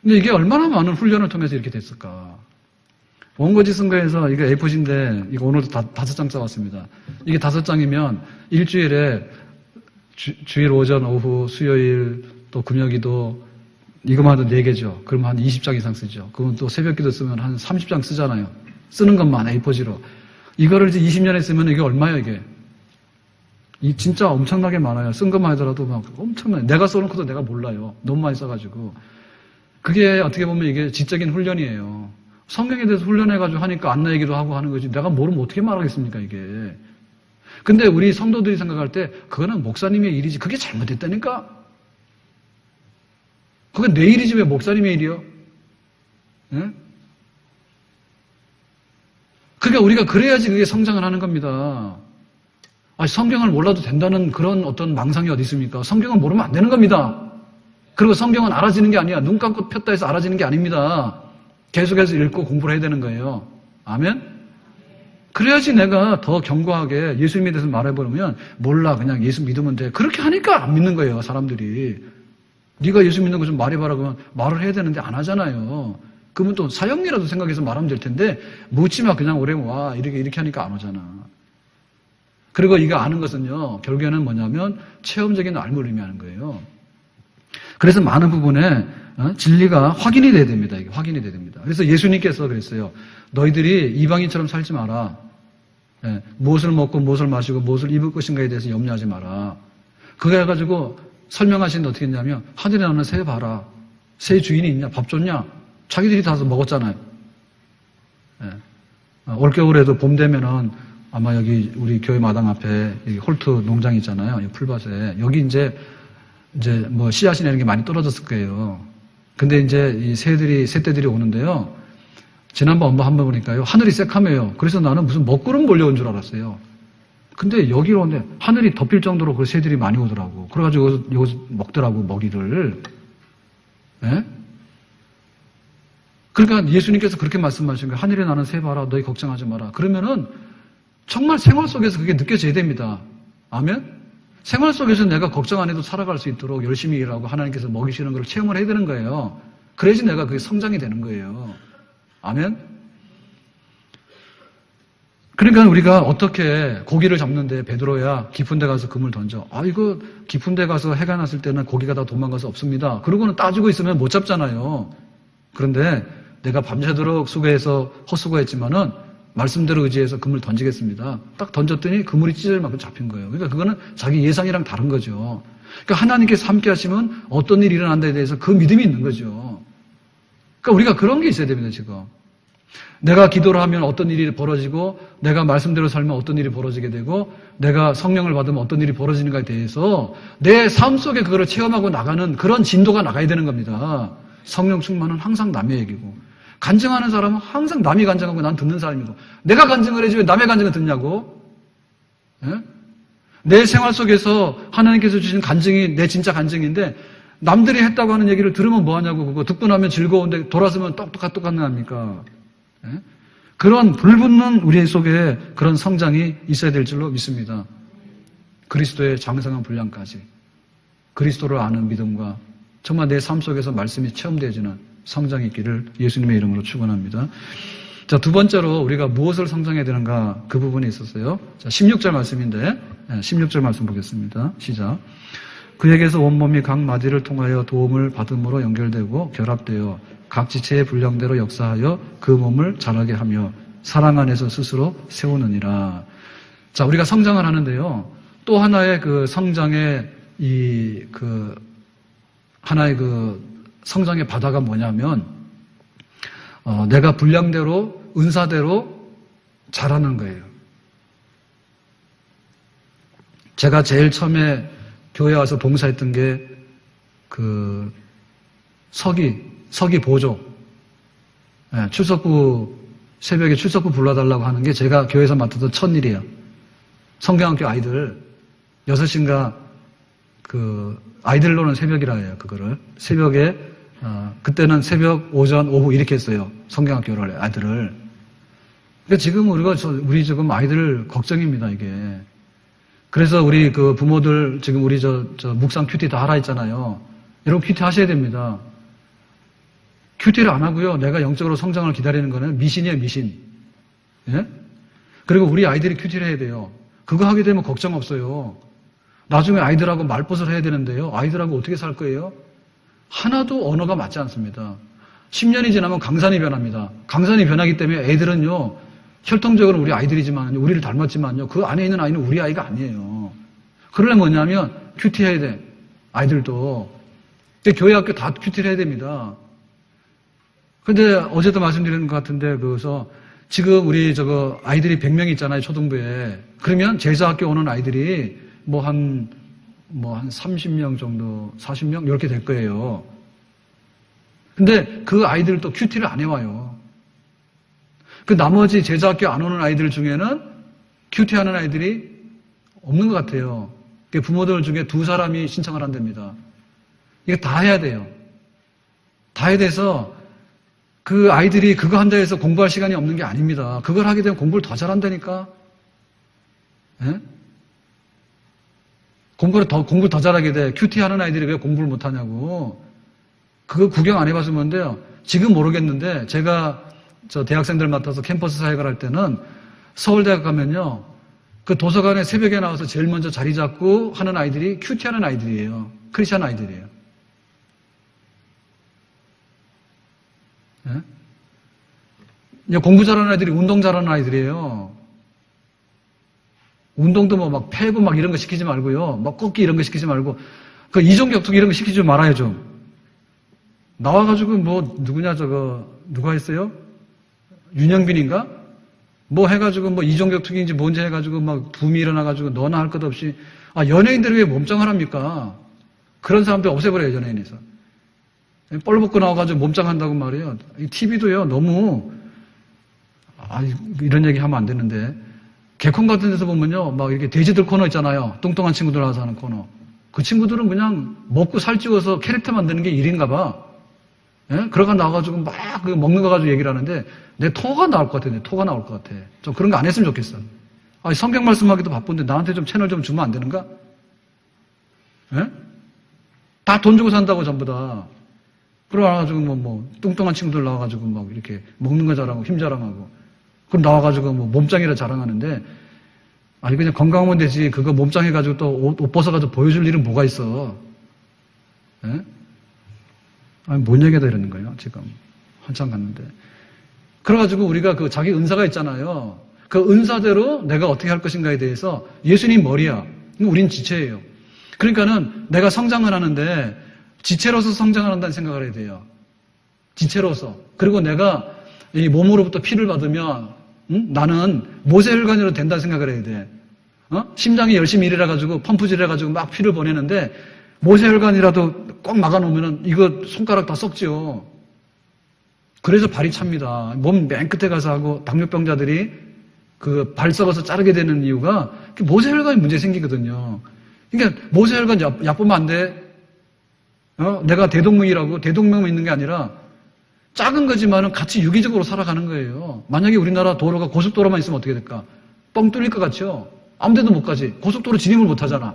근데 이게 얼마나 많은 훈련을 통해서 이렇게 됐을까. 원고지 쓴 거에서 이거 A4인데 이거 오늘도 5장 써왔습니다. 이게 5장이면 일주일에 주일 오전, 오후, 수요일, 또 금요기도 이것만 해도 4개죠. 그러면 한 20장 이상 쓰죠. 그러면 또 새벽기도 쓰면 한 30장 쓰잖아요. 쓰는 것만 A4지로. 이거를 이제 20년에 쓰면 이게 얼마예요, 이게? 진짜 엄청나게 많아요. 쓴 것만 하더라도 막 엄청나요. 내가 써놓고도 내가 몰라요. 너무 많이 써가지고. 그게 어떻게 보면 이게 지적인 훈련이에요. 성경에 대해서 훈련해가지고 하니까 안나 얘기도 하고 하는 거지. 내가 모르면 어떻게 말하겠습니까, 이게. 근데 우리 성도들이 생각할 때 그거는 목사님의 일이지. 그게 잘못됐다니까? 그게 내 일이지 왜 목사님의 일이요? 예? 그러니까 우리가 그래야지 그게 성장을 하는 겁니다. 성경을 몰라도 된다는 그런 어떤 망상이 어디 있습니까? 성경을 모르면 안 되는 겁니다. 그리고 성경은 알아지는 게 아니야. 눈 감고 폈다 해서 알아지는 게 아닙니다. 계속해서 읽고 공부를 해야 되는 거예요. 아멘? 그래야지 내가 더 견고하게 예수님에 대해서 말해버리면 몰라 그냥 예수 믿으면 돼. 그렇게 하니까 안 믿는 거예요. 사람들이. 네가 예수 믿는 거 좀 말해봐라 그러면 말을 해야 되는데 안 하잖아요. 그러면 또 사형리라도 생각해서 말하면 될 텐데 묻지 마 그냥 오래면 와 이렇게 하니까 안 오잖아. 그리고 이거 아는 것은요. 결국에는 뭐냐면 체험적인 알무를 의미하는 거예요. 그래서 많은 부분에 진리가 확인이 돼야 됩니다. 이게 확인이 돼야 됩니다. 그래서 예수님께서 그랬어요. 너희들이 이방인처럼 살지 마라. 예, 무엇을 먹고 무엇을 마시고 무엇을 입을 것인가에 대해서 염려하지 마라. 그거 해가지고 설명하시는데 어떻게 했냐면 하늘에 나는 새 봐라. 새 주인이 있냐? 밥 줬냐? 자기들이 다 먹었잖아요. 예. 올겨울에도 봄 되면은 아마 여기 우리 교회 마당 앞에 여기 홀트 농장 있잖아요. 풀밭에. 여기 이제 뭐 씨앗이 내는 게 많이 떨어졌을 거예요. 근데 이제 이 새떼들이 오는데요. 지난번 엄마 한번 보니까요. 하늘이 새카매요. 그래서 나는 무슨 먹구름 몰려온 줄 알았어요. 근데 여기로 오는데 하늘이 덮일 정도로 그 새들이 많이 오더라고. 그래가지고 여기서 먹더라고, 먹이를. 예? 그러니까 예수님께서 그렇게 말씀하신 거예요. 하늘에 나는 새 봐라. 너희 걱정하지 마라. 그러면은 정말 생활 속에서 그게 느껴져야 됩니다. 아멘? 생활 속에서 내가 걱정 안 해도 살아갈 수 있도록 열심히 일하고 하나님께서 먹이시는 걸 체험을 해야 되는 거예요. 그래야지 내가 그게 성장이 되는 거예요. 아멘? 그러니까 우리가 어떻게 고기를 잡는데 베드로야 깊은 데 가서 그물 던져. 이거 깊은 데 가서 해가 났을 때는 고기가 다 도망가서 없습니다. 그러고는 따지고 있으면 못 잡잖아요. 그런데 내가 밤새도록 수고해서 헛수고했지만은 말씀대로 의지해서 그물 던지겠습니다. 딱 던졌더니 그물이 찢어질 만큼 잡힌 거예요. 그러니까 그거는 자기 예상이랑 다른 거죠. 그러니까 하나님께서 함께 하시면 어떤 일이 일어난다에 대해서 그 믿음이 있는 거죠. 그러니까 우리가 그런 게 있어야 됩니다, 지금. 내가 기도를 하면 어떤 일이 벌어지고 내가 말씀대로 살면 어떤 일이 벌어지게 되고 내가 성령을 받으면 어떤 일이 벌어지는가에 대해서 내 삶 속에 그거를 체험하고 나가는 그런 진도가 나가야 되는 겁니다. 성령 충만은 항상 남의 얘기고 간증하는 사람은 항상 남이 간증하고 난 듣는 사람이고 내가 간증을 해야지 왜 남의 간증을 듣냐고. 예? 내 생활 속에서 하나님께서 주신 간증이 내 진짜 간증인데 남들이 했다고 하는 얘기를 들으면 뭐하냐고. 그거 듣고 나면 즐거운데 돌아서면 똑같네 합니까. 예? 그런 불붙는 우리 속에 그런 성장이 있어야 될 줄로 믿습니다. 그리스도의 장성한 분량까지 그리스도를 아는 믿음과 정말 내 삶 속에서 말씀이 체험되어지는 성장이 있기를 예수님의 이름으로 축원합니다. 자, 두 번째로 우리가 무엇을 성장해야 되는가 그 부분에 있었어요. 자, 16절 말씀인데 16절 말씀 보겠습니다. 시작. 그에게서 온몸이 각 마디를 통하여 도움을 받음으로 연결되고 결합되어 각 지체의 분량대로 역사하여 그 몸을 자라게 하며 사랑 안에서 스스로 세우느니라. 자, 우리가 성장을 하는데요. 또 하나의 그 성장의 하나의 성장의 바다가 뭐냐면, 내가 분량대로, 은사대로 자라는 거예요. 제가 제일 처음에 교회 와서 봉사했던 게 서기 보조. 예, 새벽에 출석부 불러달라고 하는 게 제가 교회에서 맡았던 첫 일이에요. 성경학교 아이들 6시인가 아이들로는 새벽이라 해요. 그거를 새벽에 그때는 새벽, 오전, 오후 이렇게 했어요. 성경학교를 아이들을. 그러니까 지금 우리 지금 아이들 걱정입니다, 이게. 그래서 우리 부모들 지금 우리 묵상 큐티 다 하라 했잖아요. 여러분 큐티 하셔야 됩니다. 큐티를 안 하고요. 내가 영적으로 성장을 기다리는 거는 미신이에요, 미신. 예? 그리고 우리 아이들이 큐티를 해야 돼요. 그거 하게 되면 걱정 없어요. 나중에 아이들하고 말벗을 해야 되는데요. 아이들하고 어떻게 살 거예요? 하나도 언어가 맞지 않습니다. 10년이 지나면 강산이 변합니다. 강산이 변하기 때문에 애들은요, 혈통적으로 우리 아이들이지만, 우리를 닮았지만요, 그 안에 있는 아이는 우리 아이가 아니에요. 그러려면 뭐냐면, 큐티 해야 돼. 아이들도. 근데 교회 학교 다 큐티를 해야 됩니다. 근데 어제도 말씀드린 것 같은데, 그래서 지금 우리 아이들이 100명 있잖아요, 초등부에. 그러면 제자학교 오는 아이들이 한 30명 정도, 40명? 이렇게 될 거예요. 근데 그 아이들도 큐티를 안 해와요. 그 나머지 제자학교 안 오는 아이들 중에는 큐티 하는 아이들이 없는 것 같아요. 부모들 중에 2사람이 신청을 한답니다. 이거 다 해야 돼요. 다 해야 돼서 그 아이들이 그거 한다 해서 공부할 시간이 없는 게 아닙니다. 그걸 하게 되면 공부를 더 잘한다니까. 예? 공부를 더 잘하게 돼. 큐티 하는 아이들이 왜 공부를 못하냐고. 그거 구경 안 해봐서 뭔데요. 지금 모르겠는데 제가 대학생들 맡아서 캠퍼스 사역을 할 때는 서울대학 가면요. 그 도서관에 새벽에 나와서 제일 먼저 자리 잡고 하는 아이들이 큐티 하는 아이들이에요. 크리스찬 아이들이에요. 예? 공부 잘하는 아이들이 운동 잘하는 아이들이에요. 운동도 막 패고 막 이런 거 시키지 말고요. 막 꺾기 이런 거 시키지 말고. 이종격투기 이런 거 시키지 말아요, 좀. 나와가지고 누구냐, 누가 했어요? 윤영빈인가? 해가지고 이종격투기인지 뭔지 해가지고 막 붐이 일어나가지고 너나 할 것 없이. 연예인들이 왜 몸짱을 합니까? 그런 사람들 없애버려요, 연예인에서. 뻘 벗고 나와가지고 몸짱 한다고 말이에요. 이 TV도요, 너무, 이런 얘기 하면 안 되는데. 개콘 같은 데서 보면요, 막 이렇게 돼지들 코너 있잖아요. 뚱뚱한 친구들 와서 하는 코너. 그 친구들은 그냥 먹고 살찌워서 캐릭터 만드는 게 일인가 봐. 예? 그러가 나와가지고 막 먹는 거 가지고 얘기를 하는데 내 토가 나올 것 같아. 내 토가 나올 것 같아. 좀 그런 거 안 했으면 좋겠어. 성경 말씀하기도 바쁜데 나한테 좀 채널 좀 주면 안 되는가? 예? 다 돈 주고 산다고 전부 다. 그러고 나와가지고 뚱뚱한 친구들 나와가지고 막 이렇게 먹는 거 자랑하고 힘 자랑하고. 그럼 나와가지고 몸짱이라 자랑하는데, 그냥 건강하면 되지. 그거 몸짱 해가지고 또 옷 벗어가지고 보여줄 일은 뭐가 있어. 예? 뭔 얘기다 이러는 거예요, 지금. 한참 갔는데. 그래가지고 우리가 자기 은사가 있잖아요. 그 은사대로 내가 어떻게 할 것인가에 대해서 예수님 머리야. 우린 지체예요. 그러니까는 내가 성장을 하는데 지체로서 성장을 한다는 생각을 해야 돼요. 지체로서. 그리고 내가 이 몸으로부터 피를 받으면 나는 모세혈관으로 된다는 생각을 해야 돼. 심장이 열심히 일해가지고 펌프질 해가지고 막 피를 보내는데 모세혈관이라도 꼭 막아놓으면 이거 손가락 다 썩지요. 그래서 발이 찹니다. 몸 맨 끝에 가서 하고 당뇨병자들이 발 썩어서 자르게 되는 이유가 모세혈관에 문제 생기거든요. 그러니까 모세혈관 약 보면 안 돼. 내가 대동맥이라고 대동맥만 있는 게 아니라 작은 거지만은 같이 유기적으로 살아가는 거예요. 만약에 우리나라 도로가 고속도로만 있으면 어떻게 될까? 뻥 뚫릴 것 같죠? 아무 데도 못 가지. 고속도로 진입을 못 하잖아.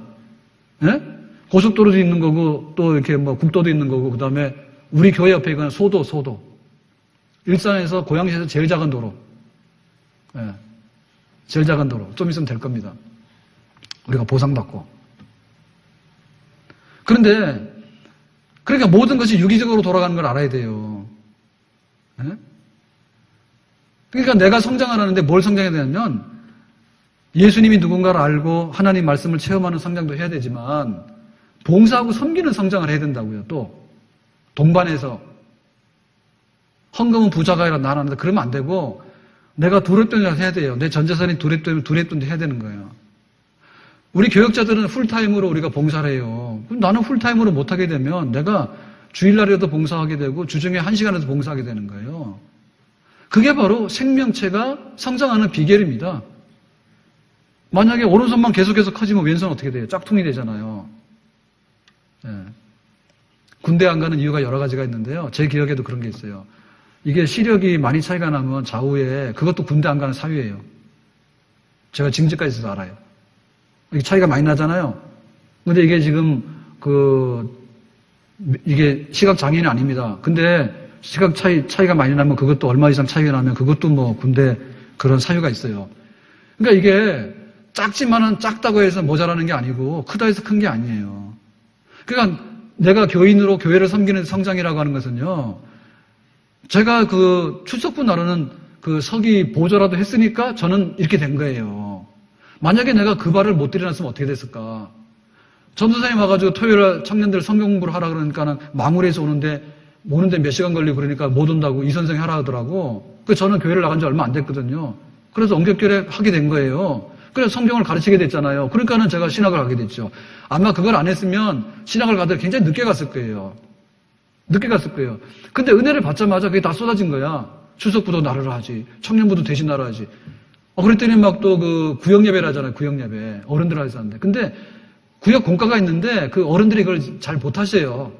예? 고속도로도 있는 거고, 또 이렇게 국도도 있는 거고, 그 다음에 우리 교회 옆에 있는 소도. 일산에서 고양시에서 제일 작은 도로. 예. 제일 작은 도로. 좀 있으면 될 겁니다. 우리가 보상받고. 그런데 그러니까 모든 것이 유기적으로 돌아가는 걸 알아야 돼요. 네? 그러니까 내가 성장하라는데 뭘 성장해야 되냐면 예수님이 누군가를 알고 하나님 말씀을 체험하는 성장도 해야 되지만 봉사하고 섬기는 성장을 해야 된다고요. 또 동반해서 헌금은 부자가 아니라 나라는데 그러면 안 되고 내가 두렵돈이라도 해야 돼요. 내 전 재산이 두렵돈도 해야 되는 거예요. 우리 교역자들은 풀타임으로 우리가 봉사를 해요. 그럼 나는 풀타임으로 못하게 되면 내가 주일날에도 봉사하게 되고 주중에 1시간에도 봉사하게 되는 거예요. 그게 바로 생명체가 성장하는 비결입니다. 만약에 오른손만 계속해서 커지면 왼손은 어떻게 돼요? 짝퉁이 되잖아요. 네. 군대 안 가는 이유가 여러 가지가 있는데요. 제 기억에도 그런 게 있어요. 이게 시력이 많이 차이가 나면 좌우에 그것도 군대 안 가는 사유예요. 제가 징집까지 있어서 알아요. 이게 차이가 많이 나잖아요. 근데 이게 지금 이게 시각 장애인이 아닙니다. 근데 시각 차이가 많이 나면 그것도 얼마 이상 차이가 나면 그것도 뭐 군대 그런 사유가 있어요. 그러니까 이게 작지만은 작다고 해서 모자라는 게 아니고 크다 해서 큰 게 아니에요. 그러니까 내가 교인으로 교회를 섬기는 성장이라고 하는 것은요. 제가 그 출석부 나누는 그 서기 보조라도 했으니까 저는 이렇게 된 거예요. 만약에 내가 그 발을 못 들여놨으면 어떻게 됐을까? 전도사님 와가지고 토요일에 청년들 성경 공부를 하라 그러니까는 망울에서 오는데 몇 시간 걸리고 그러니까 못 온다고 이 선생이 하라 하더라고. 그 저는 교회를 나간 지 얼마 안 됐거든요. 그래서 엉겹결에 하게 된 거예요. 그래서 성경을 가르치게 됐잖아요. 그러니까는 제가 신학을 하게 됐죠. 아마 그걸 안 했으면 신학을 가다 굉장히 늦게 갔을 거예요. 늦게 갔을 거예요. 근데 은혜를 받자마자 그게 다 쏟아진 거야. 출석부도 나를 하지. 청년부도 대신 나를 하지. 그랬더니 막 또 그 구역예배를 하잖아요. 구역예배. 어른들 하면서 하는데. 근데 구역 공과가 있는데 그 어른들이 그걸 잘 못하세요.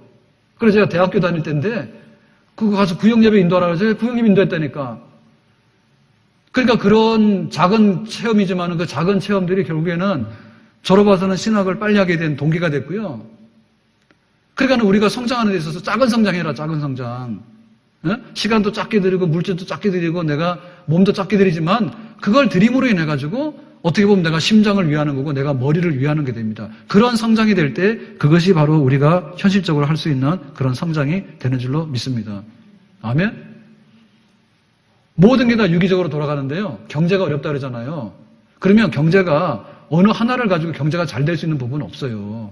그래서 제가 대학교 다닐 때인데 그거 가서 구역예배 인도하라 그래서 구역예배 인도했다니까. 그러니까 그런 작은 체험이지만 그 작은 체험들이 결국에는 졸업와서는 신학을 빨리 하게 된 동기가 됐고요. 그러니까 우리가 성장하는 데 있어서 작은 성장해라, 작은 성장. 시간도 작게 들이고 물질도 작게 들이고 내가 몸도 작게 들이지만 그걸 들임으로 인해 가지고 어떻게 보면 내가 심장을 위하는 거고 내가 머리를 위하는 게 됩니다. 그런 성장이 될 때 그것이 바로 우리가 현실적으로 할 수 있는 그런 성장이 되는 줄로 믿습니다. 아멘? 모든 게 다 유기적으로 돌아가는데요. 경제가 어렵다 그러잖아요. 그러면 경제가 어느 하나를 가지고 경제가 잘 될 수 있는 부분은 없어요.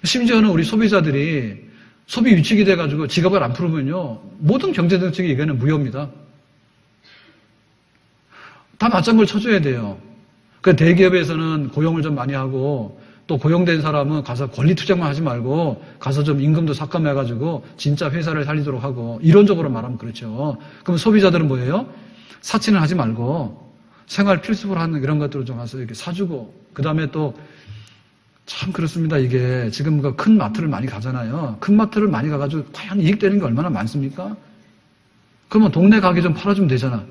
심지어는 우리 소비자들이 소비 위축이 돼가지고 지갑을 안 풀으면요. 모든 경제정책이 이거는 무효입니다. 다 맞장구를 쳐줘야 돼요. 그 대기업에서는 고용을 좀 많이 하고 또 고용된 사람은 가서 권리 투쟁만 하지 말고 가서 좀 임금도 삭감해가지고 진짜 회사를 살리도록 하고 이론적으로 말하면 그렇죠. 그럼 소비자들은 뭐예요? 사치는 하지 말고 생활 필수로 하는 이런 것들을 좀 가서 이렇게 사주고 그 다음에 또 참 그렇습니다. 이게 지금 큰 마트를 많이 가잖아요. 큰 마트를 많이 가가지고 과연 이익되는 게 얼마나 많습니까? 그러면 동네 가게 좀 팔아주면 되잖아.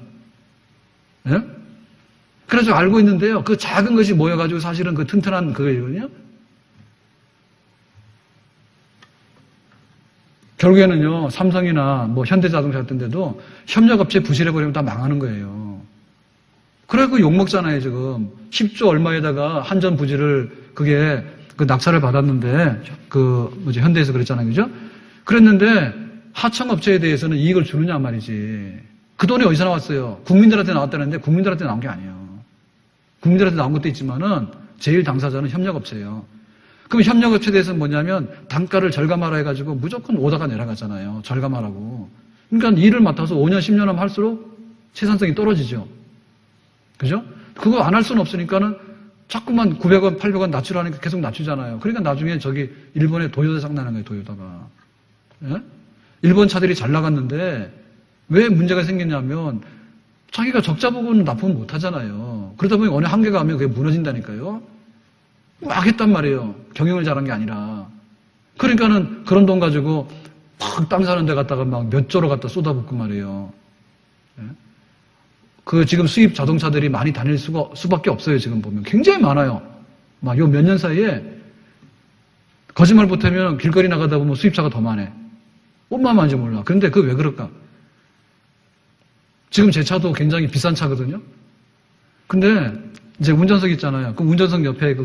예? 그래서 알고 있는데요. 그 작은 것이 모여가지고 사실은 그 튼튼한 그거거든요. 결국에는요, 삼성이나 뭐 현대자동차 같은 데도 협력업체 부실해버리면 다 망하는 거예요. 그래, 그 욕먹잖아요, 지금. 10조 얼마에다가 한전 부지를 그게 그 낙찰을 받았는데, 현대에서 그랬잖아요, 그죠? 그랬는데, 하청업체에 대해서는 이익을 주느냐 말이지. 그 돈이 어디서 나왔어요? 국민들한테 나왔다는데, 국민들한테 나온 게 아니에요. 국민들한테 나온 것도 있지만은, 제일 당사자는 협력업체예요. 그럼 협력업체에 대해서는 뭐냐면, 단가를 절감하라 해가지고 무조건 오다가 내려가잖아요. 절감하라고. 그러니까 일을 맡아서 5년, 10년 하면 할수록 생산성이 떨어지죠. 그죠? 그거 안 할 수는 없으니까는 자꾸만 900원, 800원 낮추라니까 계속 낮추잖아요. 그러니까 나중에 일본에 도요타상 나는 거예요, 도요타가. 예? 일본 차들이 잘 나갔는데 왜 문제가 생겼냐면 자기가 적자 부분은 납품을 못 하잖아요. 그러다 보니 어느 한계가 가면 그게 무너진다니까요. 막 했단 말이에요. 경영을 잘한 게 아니라. 그러니까는 그런 돈 가지고 막 땅 사는 데 갔다가 막 몇 조로 갖다 쏟아붓고 말이에요. 예? 지금 수입 자동차들이 많이 다닐 수밖에 없어요, 지금 보면. 굉장히 많아요. 막 요 몇 년 사이에, 거짓말 못하면 길거리 나가다 보면 수입차가 더 많아. 얼마만인지 몰라. 그런데 그게 왜 그럴까? 지금 제 차도 굉장히 비싼 차거든요? 근데, 이제 운전석 있잖아요. 그 운전석 옆에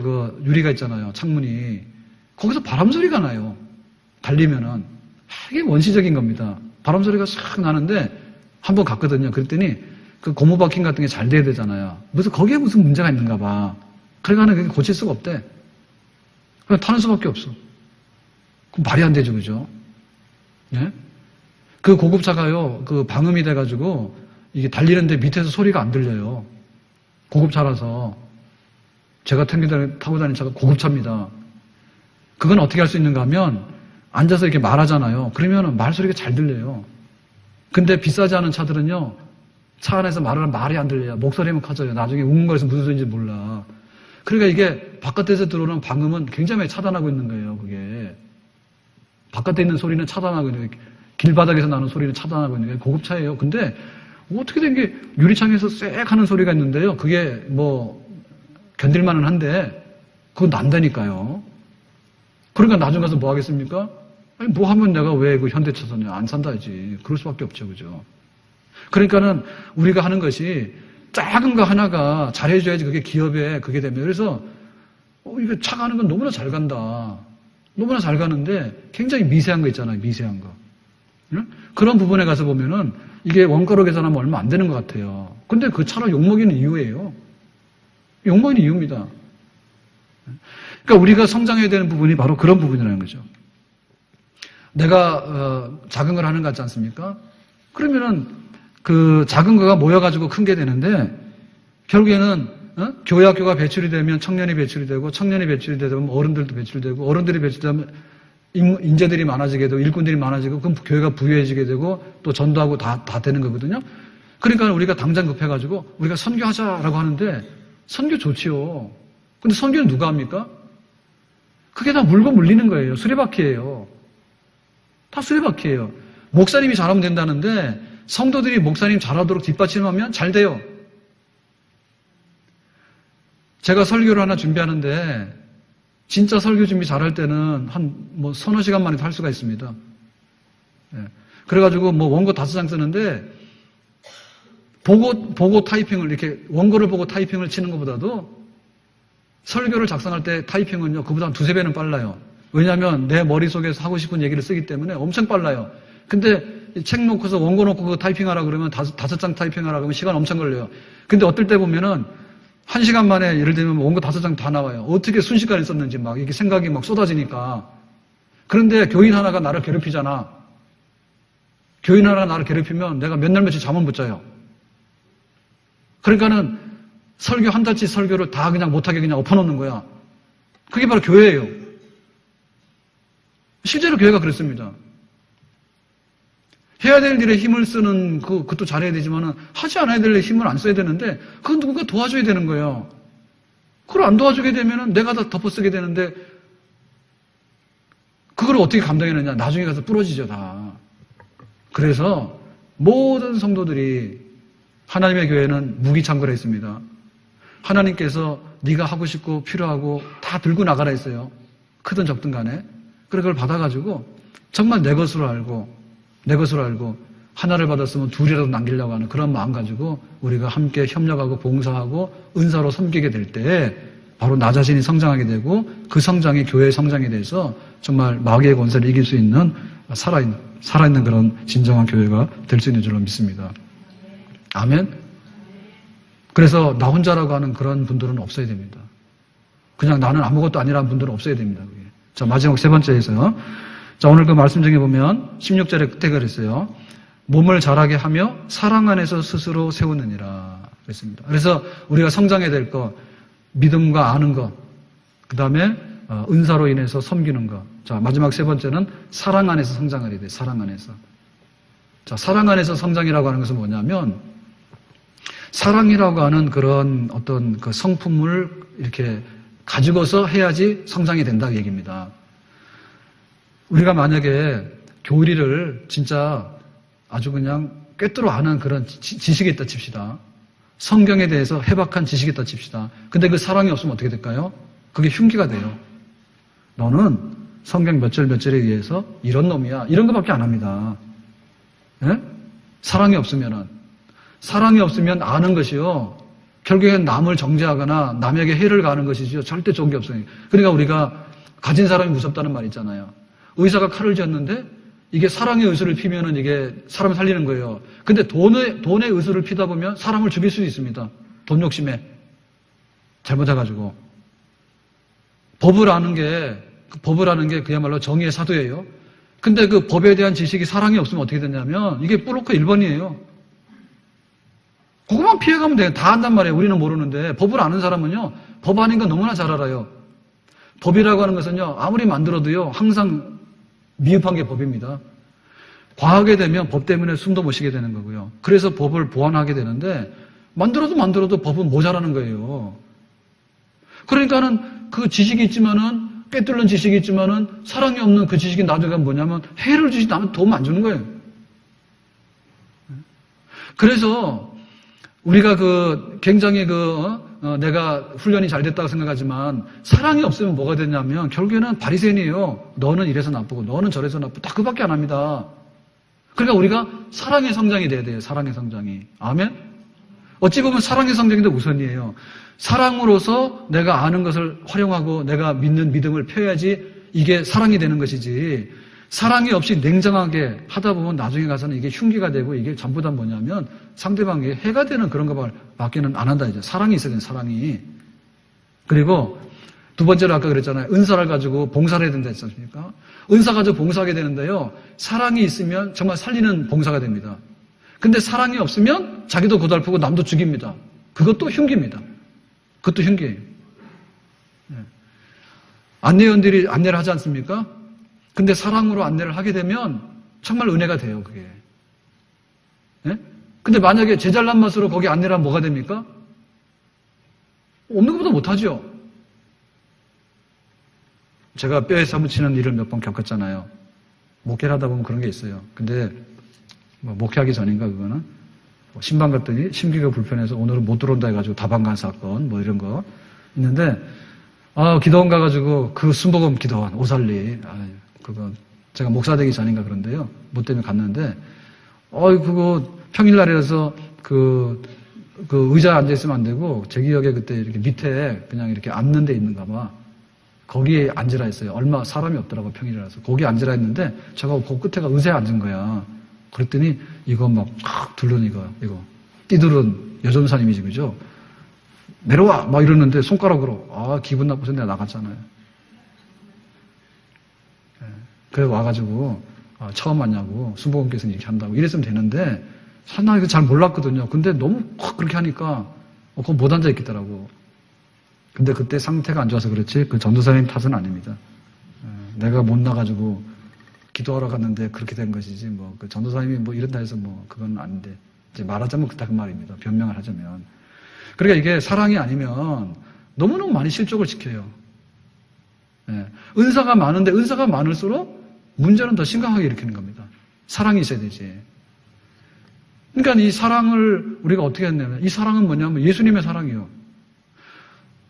유리가 있잖아요. 창문이. 거기서 바람 소리가 나요. 달리면은. 이게 원시적인 겁니다. 바람 소리가 싹 나는데 한번 갔거든요. 그랬더니 그 고무바퀴 같은 게 잘 돼야 되잖아요. 거기에 무슨 문제가 있는가 봐. 그러니까 그게 고칠 수가 없대. 그냥 타는 수밖에 없어. 그럼 말이 안 되죠, 그죠? 예? 그 고급차가요, 그 방음이 돼가지고 이게 달리는데 밑에서 소리가 안 들려요. 고급차라서. 제가 타고 다니는 차가 고급차입니다. 그건 어떻게 할 수 있는가 하면 앉아서 이렇게 말하잖아요. 그러면 말소리가 잘 들려요. 근데 비싸지 않은 차들은요, 차 안에서 말하면 말이 안 들려요. 목소리만 커져요. 나중에 웅웅거려서 무슨 소리인지 몰라. 그러니까 이게 바깥에서 들어오는 방음은 굉장히 차단하고 있는 거예요, 그게. 바깥에 있는 소리는 차단하고 있는 거예요. 길바닥에서 나는 소리는 차단하고 있는 게 고급차예요. 근데 어떻게 된 게 유리창에서 쎄 하는 소리가 있는데요. 그게 뭐 견딜만은 한데 그건 난다니까요. 그러니까 나중 가서 뭐 하겠습니까? 아니 뭐 하면 내가 왜 그 현대차 사냐 안 산다지. 그럴 수밖에 없죠, 그죠? 그러니까는 우리가 하는 것이 작은 거 하나가 잘해줘야지 그게 기업에 그게 되면 그래서 이거 차 가는 건 너무나 잘 간다. 너무나 잘 가는데 굉장히 미세한 거 있잖아요. 미세한 거. 그런 부분에 가서 보면은 이게 원가로 계산하면 얼마 안 되는 것 같아요. 근데 그 차로 욕먹이는 이유예요. 욕먹이는 이유입니다. 그러니까 우리가 성장해야 되는 부분이 바로 그런 부분이라는 거죠. 내가 작은 걸 하는 것 같지 않습니까? 그러면은 그 작은 거가 모여가지고 큰 게 되는데 결국에는 교회 학교가 배출이 되면 청년이 배출이 되고 청년이 배출이 되면 어른들도 배출되고 어른들이 배출되면 인재들이 많아지게 되고 일꾼들이 많아지고 그럼 교회가 부유해지게 되고 또 전도하고 다 되는 거거든요. 그러니까 우리가 당장 급해가지고 우리가 선교하자라고 하는데 선교 좋지요. 근데 선교는 누가 합니까? 그게 다 물고 물리는 거예요. 수레바퀴예요. 다 수레바퀴예요. 목사님이 잘하면 된다는데 성도들이 목사님 잘하도록 뒷받침하면 잘 돼요. 제가 설교를 하나 준비하는데 진짜 설교 준비 잘할 때는 한 서너 시간 만에 할 수가 있습니다. 예. 그래가지고 원고 5장 쓰는데 보고 타이핑을 이렇게 원고를 보고 타이핑을 치는 것보다도 설교를 작성할 때 타이핑은요 그보다 한 2~3배는 빨라요. 왜냐하면 내 머릿속에서 하고 싶은 얘기를 쓰기 때문에 엄청 빨라요. 근데 책 놓고서 원고 놓고 그거 타이핑하라 그러면 5장 타이핑하라 그러면 시간 엄청 걸려요. 근데 어떨 때 보면은 1시간 만에 예를 들면 원고 5장 다 나와요. 어떻게 순식간에 썼는지 막 이게 생각이 막 쏟아지니까. 그런데 교인 하나가 나를 괴롭히잖아. 교인 하나가 나를 괴롭히면 내가 몇 날 며칠 잠을 못 자요. 그러니까는 설교 한 달치 설교를 다 그냥 못하게 그냥 엎어놓는 거야. 그게 바로 교회예요. 실제로 교회가 그렇습니다. 해야 될 일에 힘을 쓰는 그것도 잘해야 되지만은 하지 않아야 될 일에 힘을 안 써야 되는데 그건 누군가 도와줘야 되는 거예요. 그걸 안 도와주게 되면은 내가 다 덮어쓰게 되는데 그걸 어떻게 감당해내냐. 나중에 가서 부러지죠, 다. 그래서 모든 성도들이 하나님의 교회는 무기창고라 했습니다. 하나님께서 네가 하고 싶고 필요하고 다 들고 나가라 했어요. 크든 적든 간에. 그래 그걸 받아가지고 정말 내 것으로 알고 하나를 받았으면 둘이라도 남기려고 하는 그런 마음 가지고 우리가 함께 협력하고 봉사하고 은사로 섬기게 될 때 바로 나 자신이 성장하게 되고 그 성장이 교회의 성장에 대해서 정말 마귀의 권세를 이길 수 있는 살아있는 그런 진정한 교회가 될 수 있는 줄로 믿습니다. 아멘. 그래서 나 혼자라고 하는 그런 분들은 없어야 됩니다. 그냥 나는 아무것도 아니라는 분들은 없어야 됩니다. 그게. 자, 마지막 3번째에서 자, 오늘 그 말씀 중에 보면 16절에 끝에 그랬어요. 몸을 자라게 하며 사랑 안에서 스스로 세우느니라 그랬습니다. 그래서 우리가 성장해야 될 것, 믿음과 아는 것, 그 다음에 은사로 인해서 섬기는 것. 자, 마지막 3번째는 사랑 안에서 성장하게 돼. 사랑 안에서. 자, 사랑 안에서 성장이라고 하는 것은 뭐냐면 사랑이라고 하는 그런 어떤 그 성품을 이렇게 가지고서 해야지 성장이 된다 얘기입니다. 우리가 만약에 교리를 진짜 아주 그냥 꿰뚫어 아는 그런 지식이 있다 칩시다. 성경에 대해서 해박한 지식이 있다 칩시다. 근데 그 사랑이 없으면 어떻게 될까요? 그게 흉기가 돼요. 너는 성경 몇 절 몇 절에 의해서 이런 놈이야. 이런 것밖에 안 합니다. 예? 사랑이 없으면 아는 것이요. 결국엔 남을 정죄하거나 남에게 해를 가하는 것이죠. 절대 좋은 게 없어요. 그러니까 우리가 가진 사람이 무섭다는 말 있잖아요. 의사가 칼을 쥐었는데 이게 사랑의 의술을 피면은 이게 사람을 살리는 거예요. 근데 돈의 의술을 피다 보면 사람을 죽일 수도 있습니다. 돈 욕심에. 잘못해가지고. 법을 아는 게 그야말로 정의의 사도예요. 근데 그 법에 대한 지식이 사랑이 없으면 어떻게 되냐면 이게 뿌로크 1번이에요. 그것만 피해가면 돼요. 다 안단 말이에요. 우리는 모르는데 법을 아는 사람은요. 법 아닌 건 너무나 잘 알아요. 법이라고 하는 것은요. 아무리 만들어도요. 항상 미흡한 게 법입니다. 과하게 되면 법 때문에 숨도 못 쉬게 되는 거고요. 그래서 법을 보완하게 되는데 만들어도 법은 모자라는 거예요. 그러니까는 그 지식이 있지만은 꿰뚫는 지식이 있지만은 사랑이 없는 그 지식이 나중에 뭐냐면 해를 주지 나면 도움 안 주는 거예요. 그래서 우리가 굉장히 내가 훈련이 잘 됐다고 생각하지만 사랑이 없으면 뭐가 되냐면 결국에는 바리새인이에요. 너는 이래서 나쁘고 너는 저래서 나쁘고 다 그밖에 안 합니다. 그러니까 우리가 사랑의 성장이 돼야 돼요. 사랑의 성장이. 아멘? 어찌 보면 사랑의 성장인데 우선이에요. 사랑으로서 내가 아는 것을 활용하고 내가 믿는 믿음을 펴야지 이게 사랑이 되는 것이지 사랑이 없이 냉정하게 하다 보면 나중에 가서는 이게 흉기가 되고 이게 전부 다 뭐냐면 상대방에게 해가 되는 그런 것밖에는 안 한다. 이제 사랑이 있어야 돼요. 사랑이. 그리고 두 번째로 아까 그랬잖아요. 은사를 가지고 봉사를 해야 된다 했지 않습니까? 은사 가지고 봉사하게 되는데요. 사랑이 있으면 정말 살리는 봉사가 됩니다. 근데 사랑이 없으면 자기도 고달프고 남도 죽입니다. 그것도 흉기입니다. 그것도 흉기예요. 안내원들이 안내를 하지 않습니까? 근데 사랑으로 안내를 하게 되면 정말 은혜가 돼요, 그게. 예? 근데 만약에 제 잘난 맛으로 거기 안내를 하면 뭐가 됩니까? 없는 것보다 못하죠. 제가 뼈에 사무치는 일을 몇 번 겪었잖아요. 목회를 하다 보면 그런 게 있어요. 근데 목회하기 전인가 그거는 신방 갔더니 심기가 불편해서 오늘은 못 들어온다 해가지고 다방 간 사건 이런 거 있는데 기도원 가가지고 그 순복음 기도원 오살리 그거 제가 목사 되기 전인가 그런데요. 뭐 때문에 갔는데 그거 평일날이라서 그 의자에 앉아 있으면 안 되고 제 기억에 그때 이렇게 밑에 그냥 이렇게 앉는 데 있는가 봐. 거기에 앉으라 했어요. 얼마 사람이 없더라고 평일이라서. 거기에 앉으라 했는데 제가 그 끝에가 의자에 앉은 거야. 그랬더니 이거 막 둘른 이거 띠두른 여전사님이지 그죠? 내려와 막 이러는데 손가락으로 기분 나빠서 내가 나갔잖아요. 그래 와가지고 처음 왔냐고 순복음께서는 이렇게 한다고 이랬으면 되는데 사실 나 이거 잘 몰랐거든요. 근데 너무 그렇게 하니까 그거 못 앉아 있겠더라고. 근데 그때 상태가 안 좋아서 그렇지 그 전도사님 탓은 아닙니다. 내가 못 나가지고 기도하러 갔는데 그렇게 된 것이지 그 전도사님이 이런다 해서 그건 아닌데 이제 말하자면 그렇다 그 말입니다. 변명을 하자면. 그러니까 이게 사랑이 아니면 너무너무 많이 실족을 시켜요. 은사가 많은데 은사가 많을수록 문제는 더 심각하게 일으키는 겁니다. 사랑이 있어야 되지. 그러니까 이 사랑을 우리가 어떻게 했냐면 이 사랑은 뭐냐면 예수님의 사랑이요.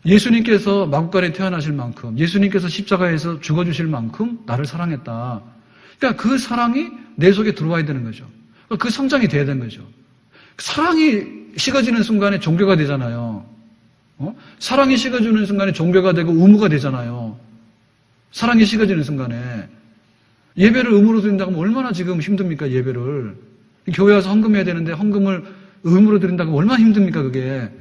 예수님께서 마구간에 태어나실 만큼 예수님께서 십자가에서 죽어주실 만큼 나를 사랑했다. 그러니까 그 사랑이 내 속에 들어와야 되는 거죠. 그 성장이 돼야 되는 거죠. 사랑이 식어지는 순간에 종교가 되잖아요. 사랑이 식어지는 순간에 종교가 되고 의무가 되잖아요. 사랑이 식어지는 순간에 예배를 의무로 드린다고 하면 얼마나 지금 힘듭니까? 예배를 교회 와서 헌금해야 되는데 헌금을 의무로 드린다고 하면 얼마나 힘듭니까? 그게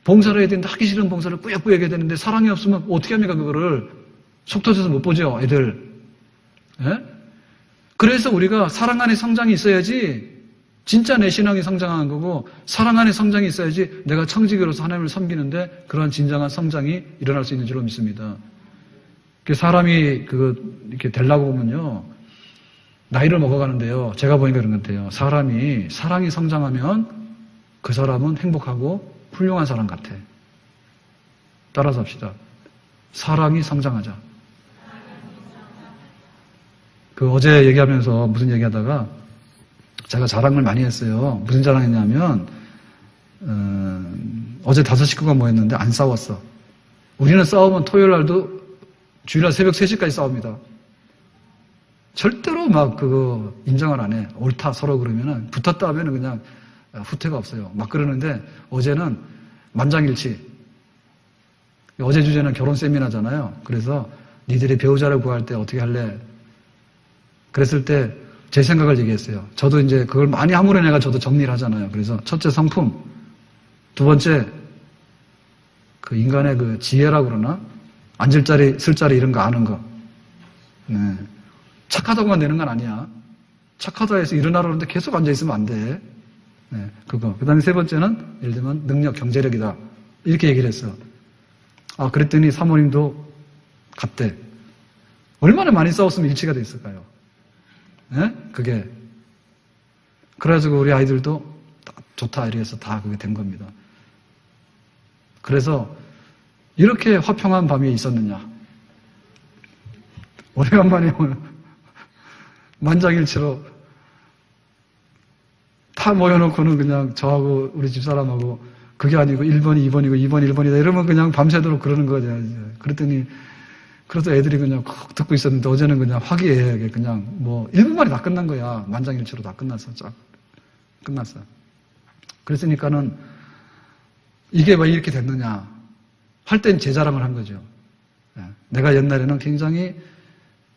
봉사를 해야 되는데 하기 싫은 봉사를 꾸역꾸역 해야 되는데 사랑이 없으면 어떻게 합니까? 그거를 속 터져서 못 보죠, 애들. 예? 그래서 우리가 사랑 안에 성장이 있어야지 진짜 내 신앙이 성장하는 거고 사랑 안에 성장이 있어야지 내가 청지기로서 하나님을 섬기는데 그러한 진정한 성장이 일어날 수 있는 줄로 믿습니다. 사람이 이렇게 되려고 보면요 나이를 먹어가는데요 제가 보니까 그런 것 같아요. 사람이 사랑이 성장하면 그 사람은 행복하고 훌륭한 사람 같아. 따라서 합시다. 사랑이 성장하자. 어제 얘기하면서 무슨 얘기하다가 제가 자랑을 많이 했어요. 무슨 자랑했냐면 어제 5 식구가 모였는데 안 싸웠어. 우리는 싸우면 토요일 날도 주일날 새벽 3시까지 싸웁니다. 절대로 그거 인정을 안 해. 옳다 서로 그러면은 붙었다 하면은 그냥 후퇴가 없어요. 막 그러는데 어제는 만장일치. 어제 주제는 결혼 세미나잖아요. 그래서 니들이 배우자를 구할 때 어떻게 할래? 그랬을 때 제 생각을 얘기했어요. 저도 이제 그걸 많이 아무래내가 저도 정리를 하잖아요. 그래서 첫째 성품, 두 번째 그 인간의 그 지혜라고 그러나? 앉을 자리, 쓸 자리 이런 거 아는 거. 네. 착하다고만 되는 건 아니야. 착하다 해서 일어나라 그러는데 계속 앉아있으면 안 돼. 네, 그거. 그 다음에 세 번째는, 예를 들면, 능력, 경제력이다. 이렇게 얘기를 했어. 아, 그랬더니 사모님도 갔대. 얼마나 많이 싸웠으면 일치가 돼 있을까요? 네? 그게. 그래가지고 우리 아이들도 좋다, 이래서 다 그게 된 겁니다. 그래서, 이렇게 화평한 밤이 있었느냐. 오래간만에 만장일치로 다 모여놓고는 그냥 저하고 우리 집사람하고 그게 아니고 1번이 2번이고 2번이 1번이다 이러면 그냥 밤새도록 그러는 거죠. 그랬더니 그래서 애들이 그냥 콕 듣고 있었는데 어제는 그냥 화기애애하게 그냥 뭐 1분 만에 다 끝난 거야. 만장일치로 다 끝났어. 쫙 끝났어. 그랬으니까는 이게 왜 이렇게 됐느냐 할 땐 제 자랑을 한 거죠. 내가 옛날에는 굉장히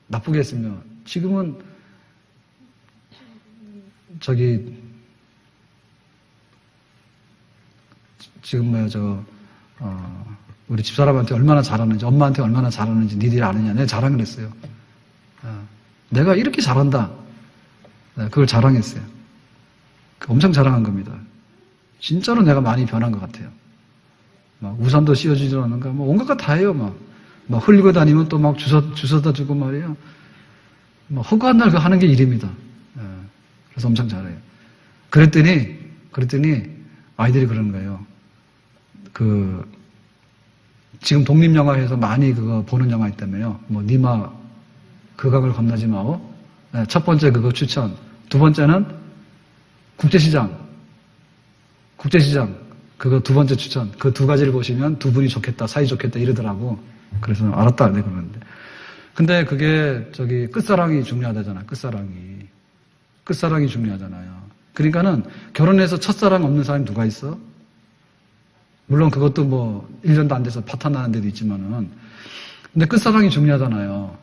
나쁘게 했으며 지금은 지금 우리 집사람한테 얼마나 잘하는지, 엄마한테 얼마나 잘하는지 니들이 아느냐. 내가 자랑을 했어요. 내가 이렇게 잘한다. 그걸 자랑했어요. 엄청 자랑한 겁니다. 진짜로 내가 많이 변한 것 같아요. 막 우산도 씌워주지 않는가, 뭐 온갖 거 다 해요. 막 흘리고 다니면 또 막 주워다 주고 말이에요. 막 허구한 날 그 하는 게 일입니다. 그래서 엄청 잘해요. 그랬더니 아이들이 그러는 거예요. 지금 독립영화에서 많이 그거 보는 영화 있다며요. 뭐, 니마, 그 강을 건너지 마오. 네, 첫 번째 그거 추천. 두 번째는 국제시장. 그거 두 번째 추천. 그 두 가지를 보시면 두 분이 좋겠다, 사이 좋겠다 이러더라고. 그래서 알았다, 네, 그러는데. 근데 그게 끝사랑이 중요하다잖아, 끝사랑이 중요하잖아요. 그러니까는 결혼해서 첫사랑 없는 사람이 누가 있어? 물론 그것도 뭐 1년도 안 돼서 파탄나는 데도 있지만은 근데 끝사랑이 중요하잖아요.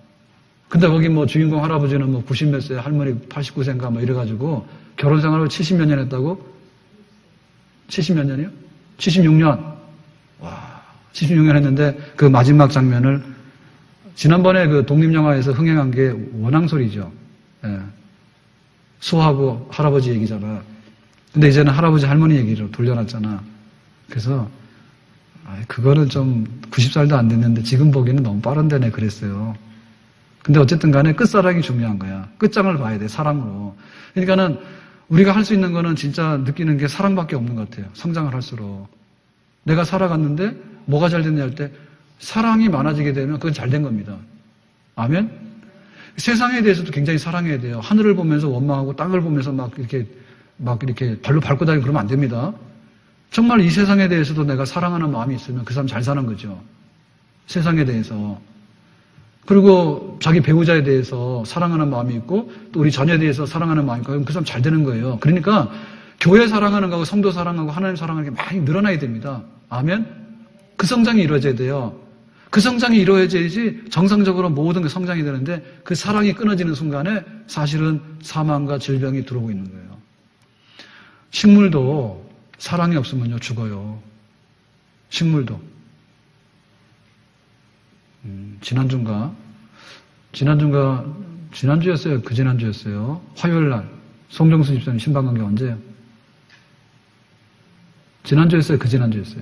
근데 거기 뭐 주인공 할아버지는 뭐 90몇 세, 할머니 89세인가 뭐 이래가지고 결혼 생활을 70몇 년 했다고? 70몇 년이요? 76년. 와, 76년 했는데 그 마지막 장면을 지난번에 그 독립영화에서 흥행한 게 원앙소리죠. 예. 소하고 할아버지 얘기잖아. 근데 이제는 할아버지 할머니 얘기로 돌려놨잖아. 그래서 그거는 좀 90살도 안 됐는데 지금 보기에는 너무 빠른데네 그랬어요. 근데 어쨌든 간에 끝사랑이 중요한 거야. 끝장을 봐야 돼, 사랑으로. 그러니까는 우리가 할 수 있는 거는 진짜 느끼는 게 사랑밖에 없는 것 같아요. 성장을 할수록. 내가 살아갔는데 뭐가 잘 됐냐 할 때 사랑이 많아지게 되면 그건 잘 된 겁니다. 아멘? 세상에 대해서도 굉장히 사랑해야 돼요. 하늘을 보면서 원망하고 땅을 보면서 막 이렇게 발로 밟고 다니고 그러면 안 됩니다. 정말 이 세상에 대해서도 내가 사랑하는 마음이 있으면 그 사람 잘 사는 거죠. 세상에 대해서. 그리고 자기 배우자에 대해서 사랑하는 마음이 있고 또 우리 자녀에 대해서 사랑하는 마음이 있고 그럼 그 사람 잘 되는 거예요. 그러니까 교회 사랑하는 거하고 성도 사랑하고 하나님 사랑하는 게 많이 늘어나야 됩니다. 아멘? 그 성장이 이루어져야 돼요. 그 성장이 이루어져야지 정상적으로 모든 게 성장이 되는데 그 사랑이 끊어지는 순간에 사실은 사망과 질병이 들어오고 있는 거예요. 식물도 사랑이 없으면요 죽어요. 식물도. 지난주였어요? 그 지난주였어요? 화요일 날 송정수 집사님 신방관계 언제요? 지난주였어요? 그 지난주였어요?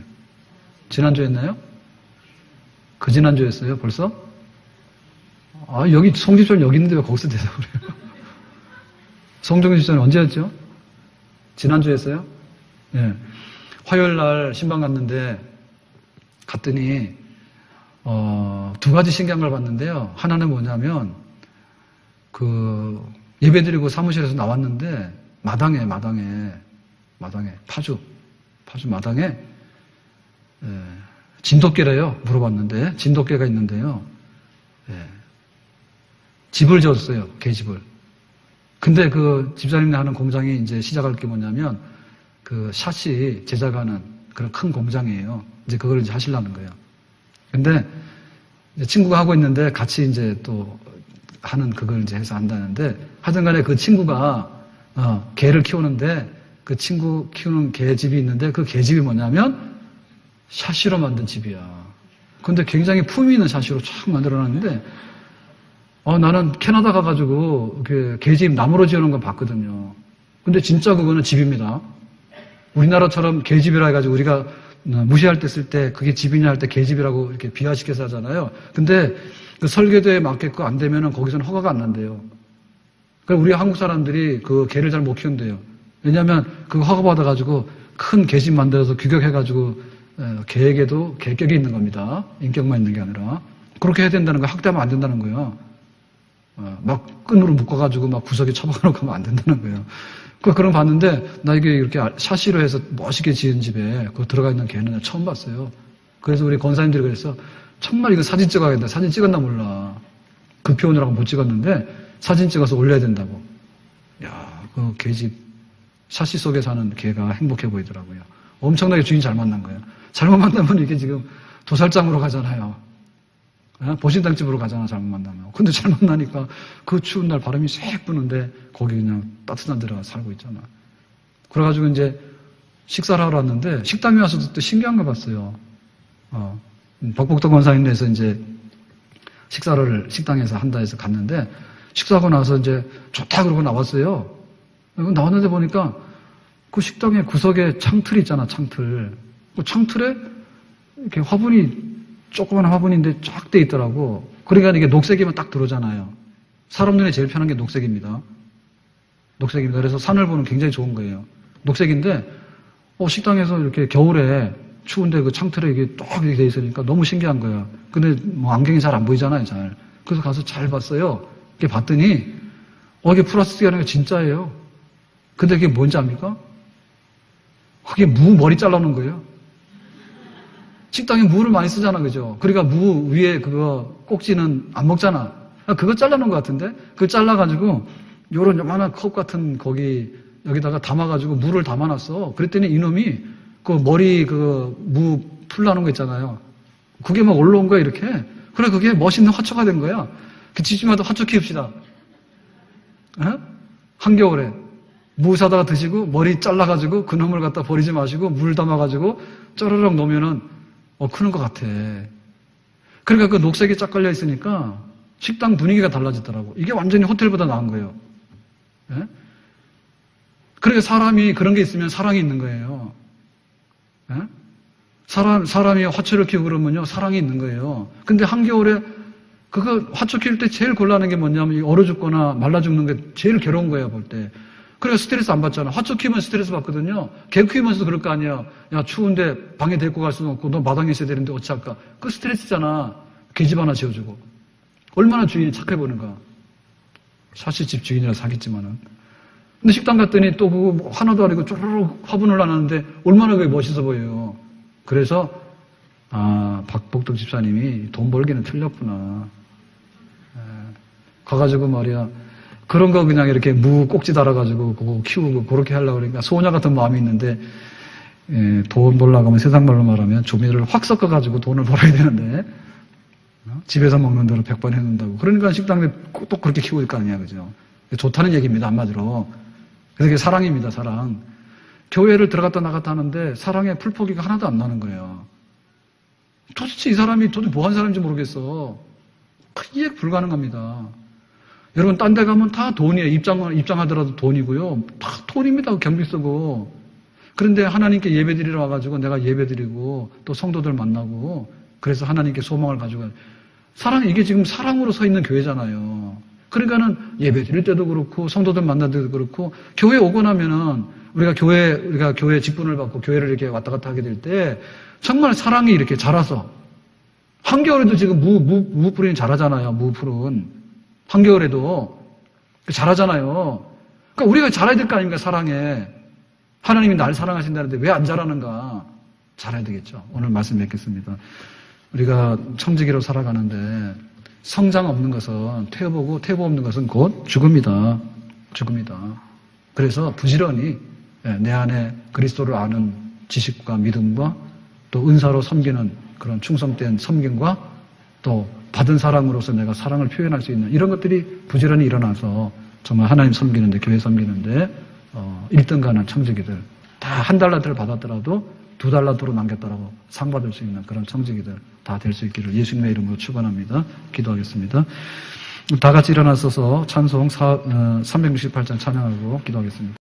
지난주였나요? 그 지난주였어요? 벌써? 여기 송 집사님 여기 있는데 왜 거기서 대답을 해요? 송정수 집사님 언제였죠? 지난주였어요? 예. 화요일 날 신방 갔더니 두 가지 신기한 걸 봤는데요. 하나는 뭐냐면 예배드리고 사무실에서 나왔는데 마당에 파주 마당에 진돗개래요. 물어봤는데 진돗개가 있는데요. 집을 지었어요. 개집을. 근데 그 집사님네 하는 공장이 이제 시작할 게 뭐냐면 그 샷이 제작하는 그런 큰 공장이에요. 이제 그걸 이제 하시려는 거예요. 근데 이제 친구가 하고 있는데 같이 이제 또 하는 그걸 이제 해서 한다는데 하여튼 간에 그 친구가 개를 키우는데 그 친구 키우는 개 집이 있는데 그 개 집이 뭐냐면 샤시로 만든 집이야. 근데 굉장히 품위 있는 샤시로 쫙 만들어놨는데 나는 캐나다 가가지고 개집 나무로 지어놓은 거 봤거든요. 근데 진짜 그거는 집입니다. 우리나라처럼 개집이라 해가지고 우리가 무시할 때 쓸 때 그게 집이냐 할 때 개집이라고 이렇게 비하시켜서 하잖아요. 근데 그 설계도에 맞게끔 안 되면은 거기서는 허가가 안 난대요. 그러니까 우리 한국 사람들이 그 개를 잘 못 키운대요. 왜냐하면 그거 허가 받아가지고 큰 개집 만들어서 규격해가지고 개에게도 개격이 있는 겁니다. 인격만 있는 게 아니라 그렇게 해야 된다는 거, 학대하면 안 된다는 거예요. 막 끈으로 묶어가지고 막 구석에 처박아놓고 하면 안 된다는 거예요. 그런 거 봤는데 나 이게 이렇게 샤시로 해서 멋있게 지은 집에 그 들어가 있는 개는 내가 처음 봤어요. 그래서 우리 권사님들이 그래서 정말 이거 사진 찍어야겠다. 사진 찍었나 몰라. 급히 오느라고 못 찍었는데 사진 찍어서 올려야 된다고. 야, 그 개집 샤시 속에 사는 개가 행복해 보이더라고요. 엄청나게 주인 잘 만난 거예요. 잘못 만나면 이게 지금 도살장으로 가잖아요. 보신탕집으로 가잖아, 잘못 만나면. 근데 잘 만나니까 그 추운 날 바람이 쌕 부는데 거기 그냥 따뜻한 데로 가서 살고 있잖아. 그래가지고 이제 식사를 하러 왔는데 식당에 와서도 또 신기한 거 봤어요. 박복덕 권사님네에서 이제 식사를 식당에서 한다 해서 갔는데 식사하고 나서 이제 좋다 그러고 나왔어요. 나왔는데 보니까 그 식당의 구석에 창틀이 있잖아, 창틀. 그 창틀에 이렇게 화분이 조그만 화분인데 쫙 돼 있더라고. 그러니까 이게 녹색이면 딱 들어오잖아요. 사람 눈에 제일 편한 게 녹색입니다. 녹색입니다. 그래서 산을 보는 굉장히 좋은 거예요. 녹색인데, 식당에서 이렇게 겨울에 추운데 그 창틀에 이게 딱 이렇게 돼 있으니까 너무 신기한 거야. 근데 뭐 안경이 잘 안 보이잖아요, 잘. 그래서 가서 잘 봤어요. 이렇게 봤더니, 이게 플라스틱이 아니라 진짜예요. 근데 그게 뭔지 압니까? 그게 무 머리 잘라놓은 거예요. 식당에 무를 많이 쓰잖아, 그죠? 그러니까 무 위에 그거 꼭지는 안 먹잖아. 그거 잘라놓은 것 같은데? 그거 잘라가지고, 요런 요만한 컵 같은 여기다가 담아가지고 무를 담아놨어. 그랬더니 이놈이 그 머리 무 풀나는 거 있잖아요. 그게 막 올라온 거야, 이렇게. 그래, 그게 멋있는 화초가 된 거야. 그 집집마다 화초 키웁시다. 한겨울에. 무 사다가 드시고, 머리 잘라가지고, 그놈을 갖다 버리지 마시고, 물 담아가지고, 쪼르륵 놓으면은, 크는 것 같아. 그러니까 그 녹색이 쫙 깔려 있으니까 식당 분위기가 달라지더라고. 이게 완전히 호텔보다 나은 거예요. 예? 그러니까 사람이 그런 게 있으면 사랑이 있는 거예요. 예? 사람이 화초를 키우고 그러면요, 사랑이 있는 거예요. 근데 한겨울에 그거 화초 키울 때 제일 곤란한 게 뭐냐면 얼어 죽거나 말라 죽는 게 제일 괴로운 거예요, 볼 때. 그래서 스트레스 안 받잖아. 화초 키우면 스트레스 받거든요. 개 키우면서도 그럴 거 아니야. 야, 추운데 방에 데리고 갈 수는 없고 너 마당에 있어야 되는데 어찌할까. 그 스트레스잖아. 개집 하나 지어주고. 얼마나 주인이 착해 보는가. 사실 집 주인이라 사겠지만은. 근데 식당 갔더니 또 그거 하나도 아니고 쪼르륵 화분을 놔놨는데 얼마나 그게 멋있어 보여요. 그래서 박복덕 집사님이 돈 벌기는 틀렸구나. 가가지고 말이야. 그런 거 그냥 이렇게 무 꼭지 달아가지고 그거 키우고 그렇게 하려고 그러니까 소녀 같은 마음이 있는데 돈 벌려고 하면 세상 말로 말하면 조미료를 확 섞어가지고 돈을 벌어야 되는데 집에서 먹는 대로 100번 해놓는다고. 그러니까 식당에 또 그렇게 키우고 있을 거 아니야, 그죠? 좋다는 얘기입니다, 한마디로. 그래서 그게 사랑입니다, 사랑. 교회를 들어갔다 나갔다 하는데 사랑의 풀포기가 하나도 안 나는 거예요. 도대체 이 사람이 도대체 뭐 한 사람인지 모르겠어. 이해 불가능합니다. 여러분, 딴 데 가면 다 돈이에요. 입장하더라도 돈이고요. 다 돈입니다. 경비 쓰고. 그런데 하나님께 예배 드리러 와가지고 내가 예배 드리고 또 성도들 만나고 그래서 하나님께 소망을 가지고 이게 지금 사랑으로 서 있는 교회잖아요. 그러니까는 예배 드릴 때도 그렇고 성도들 만날 때도 그렇고 교회 오고 나면은 우리가 교회 직분을 받고 교회를 이렇게 왔다 갔다 하게 될 때 정말 사랑이 이렇게 자라서 한겨울에도 지금 무풀이 자라잖아요. 무풀은. 한겨울에도 잘하잖아요. 그러니까 우리가 잘해야 될 거 아닙니까, 사랑에. 하나님이 날 사랑하신다는데 왜 안 잘하는가? 잘해야 되겠죠. 오늘 말씀 맺겠습니다. 우리가 청지기로 살아가는데 성장 없는 것은 퇴보 없는 것은 곧 죽음이다. 죽음이다. 그래서 부지런히 내 안에 그리스도를 아는 지식과 믿음과 또 은사로 섬기는 그런 충성된 섬김과 또 받은 사랑으로서 내가 사랑을 표현할 수 있는 이런 것들이 부지런히 일어나서 정말 하나님 섬기는데, 교회 섬기는데 1등 가는 청지기들, 다 한 달란트를 받았더라도 2달란트로 남겼다라고 상 받을 수 있는 그런 청지기들 다 될 수 있기를 예수님의 이름으로 축원합니다. 기도하겠습니다. 다 같이 일어나서서 찬송 368장 찬양하고 기도하겠습니다.